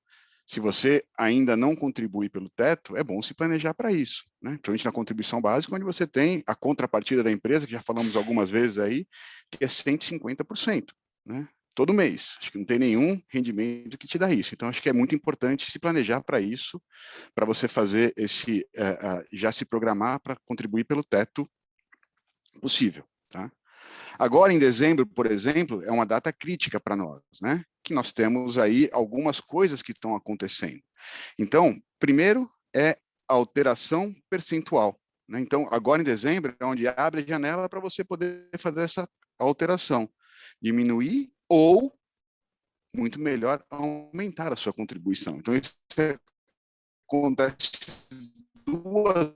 S7: se você ainda não contribui pelo teto, é bom se planejar para isso, né? Principalmente na contribuição básica, onde você tem a contrapartida da empresa, que já falamos algumas vezes aí, que é 150%, né? Todo mês. Acho que não tem nenhum rendimento que te dá isso. Então, acho que é muito importante se planejar para isso, para você fazer já se programar para contribuir pelo teto possível, tá? Agora, em dezembro, por exemplo, é uma data crítica para nós, né? Que nós temos aí algumas coisas que estão acontecendo. Então, primeiro é a alteração percentual, né? Então, agora em dezembro é onde abre a janela para você poder fazer essa alteração, diminuir ou, muito melhor, aumentar a sua contribuição. Então, isso acontece 2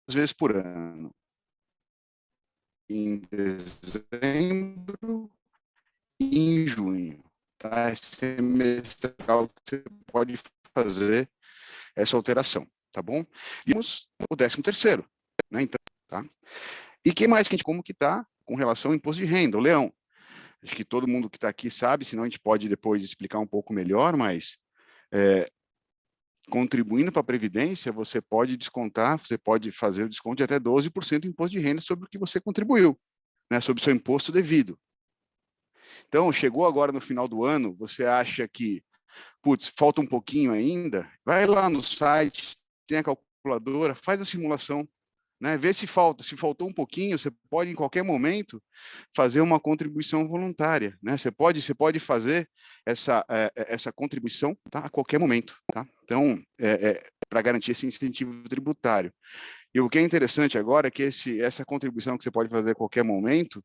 S7: vezes por ano. Em dezembro e em junho, tá? É semestral que você pode fazer essa alteração, tá bom? E temos o 13º, né? Então, tá? E que mais que a gente, como que está com relação ao imposto de renda, o Leão? Acho que todo mundo que está aqui sabe, senão a gente pode depois explicar um pouco melhor, mas contribuindo para a Previdência, você pode descontar, você pode fazer o desconto de até 12% do imposto de renda sobre o que você contribuiu, né, sobre o seu imposto devido. Então, chegou agora no final do ano, você acha que, putz, falta um pouquinho ainda, vai lá no site, tem a calculadora, faz a simulação, né, vê se faltou um pouquinho, você pode em qualquer momento fazer uma contribuição voluntária, né? Você pode fazer essa contribuição, tá, a qualquer momento, tá? Então, para garantir esse incentivo tributário. E o que é interessante agora é que essa contribuição que você pode fazer a qualquer momento,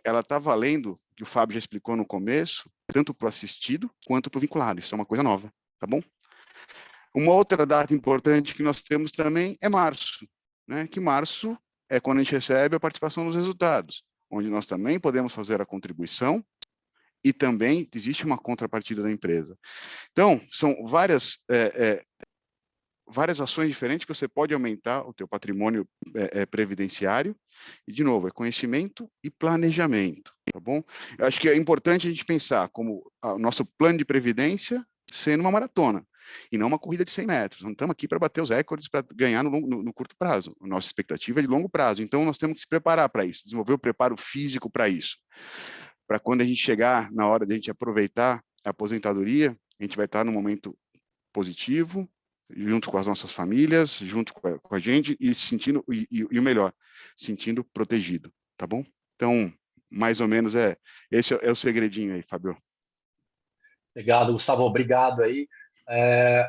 S7: ela está valendo, que o Fábio já explicou no começo, tanto para o assistido quanto para o vinculado. Isso é uma coisa nova, tá bom? Uma outra data importante que nós temos também é março, né? Que março é quando a gente recebe a participação dos resultados, onde nós também podemos fazer a contribuição e também existe uma contrapartida da empresa. Então, são várias ações diferentes que você pode aumentar o teu patrimônio previdenciário. E, de novo, é conhecimento e planejamento, tá bom? Eu acho que é importante a gente pensar como o nosso plano de previdência sendo uma maratona, e não uma corrida de 100 metros. Não estamos aqui para bater os recordes, para ganhar no curto prazo. A nossa expectativa é de longo prazo. Então, nós temos que se preparar para isso, desenvolver o preparo físico para isso. Para quando a gente chegar na hora de a gente aproveitar a aposentadoria, a gente vai estar num momento positivo, junto com as nossas famílias, junto com a gente, e sentindo, e o melhor, sentindo protegido, tá bom? Então, mais ou menos esse é o segredinho aí, Fábio.
S1: Obrigado, Gustavo, obrigado aí.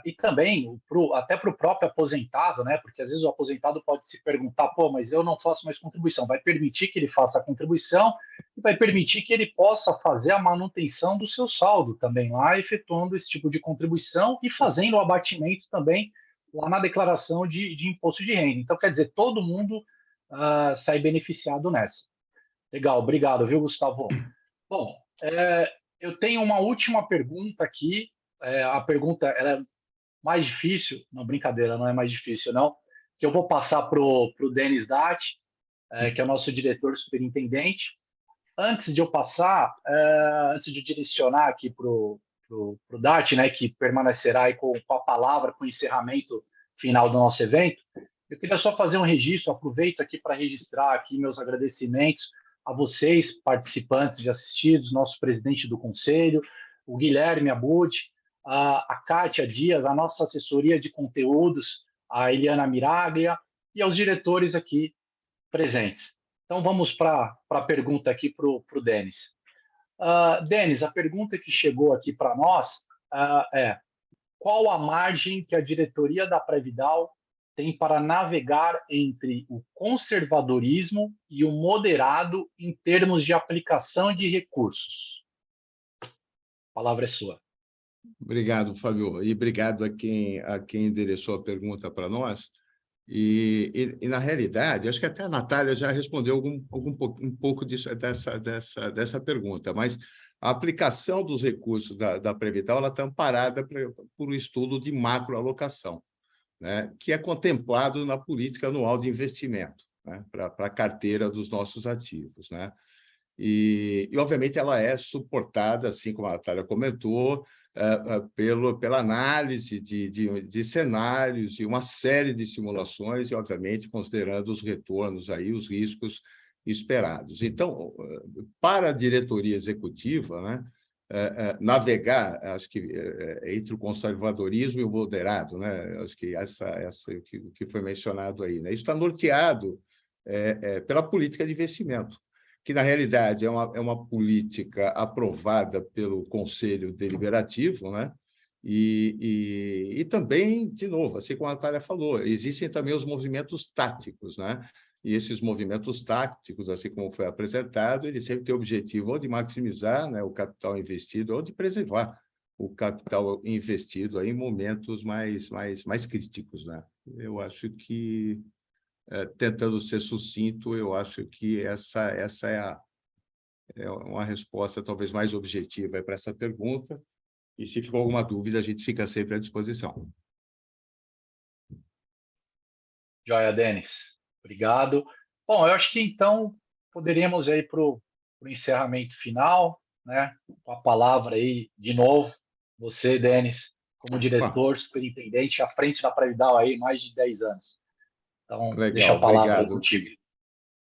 S1: E também, até para o próprio aposentado, né? Porque às vezes o aposentado pode se perguntar, pô, mas eu não faço mais contribuição. Vai permitir que ele faça a contribuição e vai permitir que ele possa fazer a manutenção do seu saldo também lá, efetuando esse tipo de contribuição e fazendo o abatimento também lá na declaração de imposto de renda. Então, quer dizer, todo mundo sai beneficiado nessa. Legal, obrigado, viu, Gustavo? Bom, eu tenho uma última pergunta aqui. A pergunta ela é mais difícil, não, brincadeira, não é mais difícil, não, que eu vou passar para o Denis Datti, que é o nosso diretor superintendente. Antes de eu passar, antes de direcionar aqui para o Datti, né, que permanecerá aí com a palavra, com o encerramento final do nosso evento, eu queria só fazer um registro, aproveito aqui para registrar aqui meus agradecimentos a vocês, participantes e assistidos, nosso presidente do conselho, o Guilherme Abud, a Kátia Dias, a nossa assessoria de conteúdos, a Eliana Miraglia e aos diretores aqui presentes. Então, vamos para a pergunta aqui para o Denis. Denis, a pergunta que chegou aqui para nós é: qual a margem que a diretoria da Previdal tem para navegar entre o conservadorismo e o moderado em termos de aplicação de recursos? A palavra é sua.
S8: Obrigado, Fábio, e obrigado a quem endereçou a pergunta para nós. E na realidade, acho que até a Natália já respondeu um pouco dessa pergunta, mas a aplicação dos recursos da Previdal ela está amparada por um estudo de macroalocação, né, que é contemplado na política anual de investimento, né, para a carteira dos nossos ativos, né? E, obviamente, ela é suportada, assim como a Natália comentou, pela análise de cenários e uma série de simulações, e, obviamente, considerando os retornos, aí, os riscos esperados. Então, para a diretoria executiva, né, navegar, acho que entre o conservadorismo e o moderado, né, acho que o que foi mencionado aí, né, isso está norteado pela política de investimento, que, na realidade, é uma política aprovada pelo Conselho Deliberativo, né? E também, de novo, assim como a Natália falou, existem também os movimentos táticos, né? E esses movimentos táticos, assim como foi apresentado, eles sempre têm o objetivo ou de maximizar, né, o capital investido ou de preservar o capital investido aí em momentos mais críticos, né? Eu acho que, tentando ser sucinto, eu acho que essa é uma resposta talvez mais objetiva para essa pergunta. E se ficou alguma dúvida, a gente fica sempre à disposição.
S1: Joia, Denis. Obrigado. Bom, eu acho que então poderíamos ir para o encerramento final, né? Com a palavra aí, de novo, você, Denis, como diretor, superintendente, à frente da Previdal aí, mais de 10 anos. Então, deixa
S8: Legal,
S1: a palavra aí
S8: obrigado.
S1: contigo.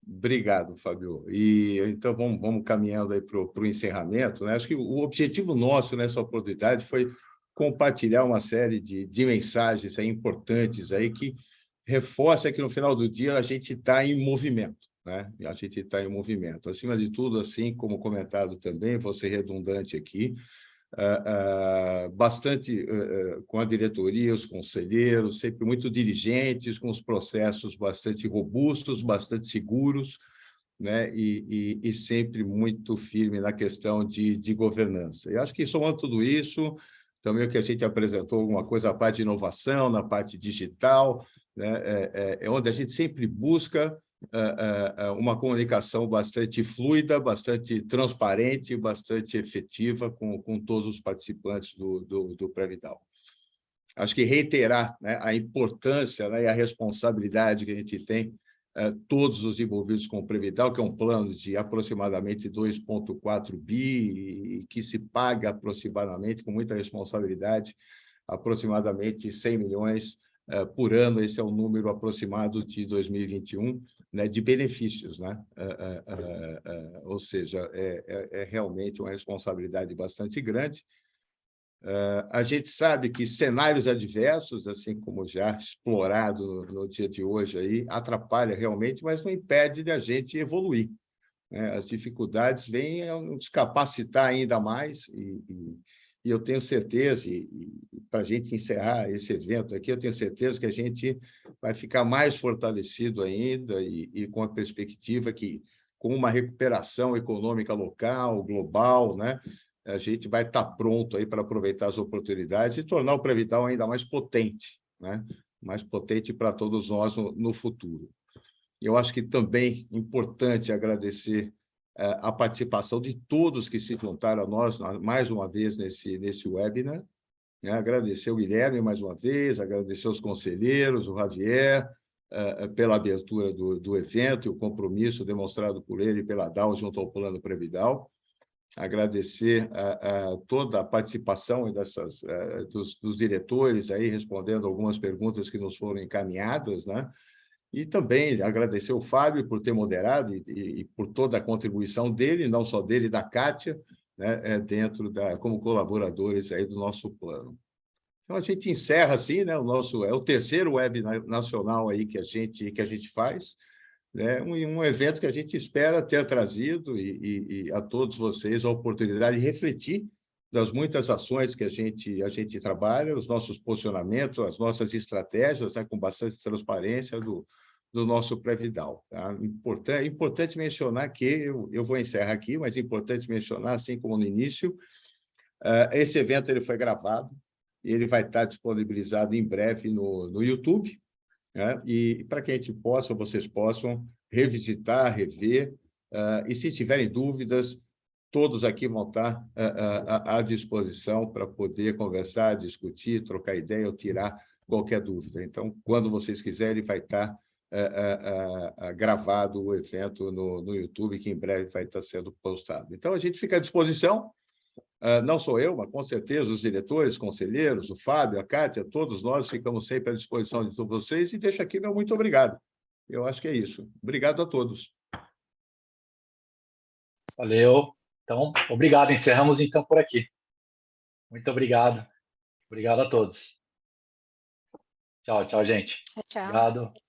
S8: Obrigado, Fábio. E então vamos caminhando aí para o encerramento, né? Acho que o objetivo nosso nessa oportunidade foi compartilhar uma série de mensagens aí importantes aí que reforça que no final do dia a gente está em movimento, né? A gente está em movimento. Acima de tudo, assim como comentado também, vou ser redundante aqui, bastante com a diretoria, os conselheiros, sempre muito diligentes, com os processos bastante robustos, bastante seguros, né? E sempre muito firme na questão de governança. E acho que, somando tudo isso, também o que a gente apresentou, alguma coisa, a parte de inovação, na parte digital, né? É onde a gente sempre busca uma comunicação bastante fluida, bastante transparente, bastante efetiva com todos os participantes do Previdal. Acho que reiterar, né, a importância, né, e a responsabilidade que a gente tem, todos os envolvidos com o Previdal, que é um plano de aproximadamente 2,4 bi, e que se paga aproximadamente, com muita responsabilidade, aproximadamente 100 milhões por ano. Esse é o número aproximado de 2021, né, de benefícios, né? Ou seja, é realmente uma responsabilidade bastante grande. A gente sabe que cenários adversos, assim como já explorado no dia de hoje, aí, atrapalha realmente, mas não impede de a gente evoluir, né? As dificuldades vêm a nos capacitar ainda mais, e eu tenho certeza, e para a gente encerrar esse evento aqui, eu tenho certeza que a gente vai ficar mais fortalecido ainda, e com a perspectiva que, com uma recuperação econômica local, global, né, a gente vai estar pronto aí para aproveitar as oportunidades e tornar o Previdal ainda mais potente, né? Mais potente para todos nós no futuro. Eu acho que também é importante agradecer a participação de todos que se juntaram a nós, mais uma vez, nesse webinar, né? Agradecer o Guilherme mais uma vez, agradecer os conselheiros, o Javier, pela abertura do evento e o compromisso demonstrado por ele e pela DAO junto ao Plano Previdal. Agradecer toda a participação dos diretores aí, respondendo algumas perguntas que nos foram encaminhadas, né? E também agradecer o Fábio por ter moderado e por toda a contribuição dele, não só dele, da Kátia, né, como colaboradores aí do nosso plano. Então, a gente encerra assim, né, é o terceiro web nacional aí que a gente faz, né, um evento que a gente espera ter trazido e a todos vocês a oportunidade de refletir das muitas ações que a gente trabalha, os nossos posicionamentos, as nossas estratégias, né, com bastante transparência do nosso Previdal. Tá? Importante mencionar que, eu vou encerrar aqui, mas é importante mencionar, assim como no início, esse evento ele foi gravado, e ele vai estar disponibilizado em breve no YouTube, né? E para que a gente vocês possam revisitar, rever, e se tiverem dúvidas, todos aqui vão estar à disposição para poder conversar, discutir, trocar ideia ou tirar qualquer dúvida. Então, quando vocês quiserem, vai estar gravado o evento no YouTube, que em breve vai estar sendo postado. Então, a gente fica à disposição, não sou eu, mas com certeza os diretores, conselheiros, o Fábio, a Kátia, todos nós ficamos sempre à disposição de todos vocês, e deixo aqui meu muito obrigado. Eu acho que é isso. Obrigado a todos.
S1: Valeu. Então, obrigado. Encerramos então por aqui. Muito obrigado. Obrigado a todos. Tchau, tchau, gente.
S6: Tchau.
S1: Obrigado.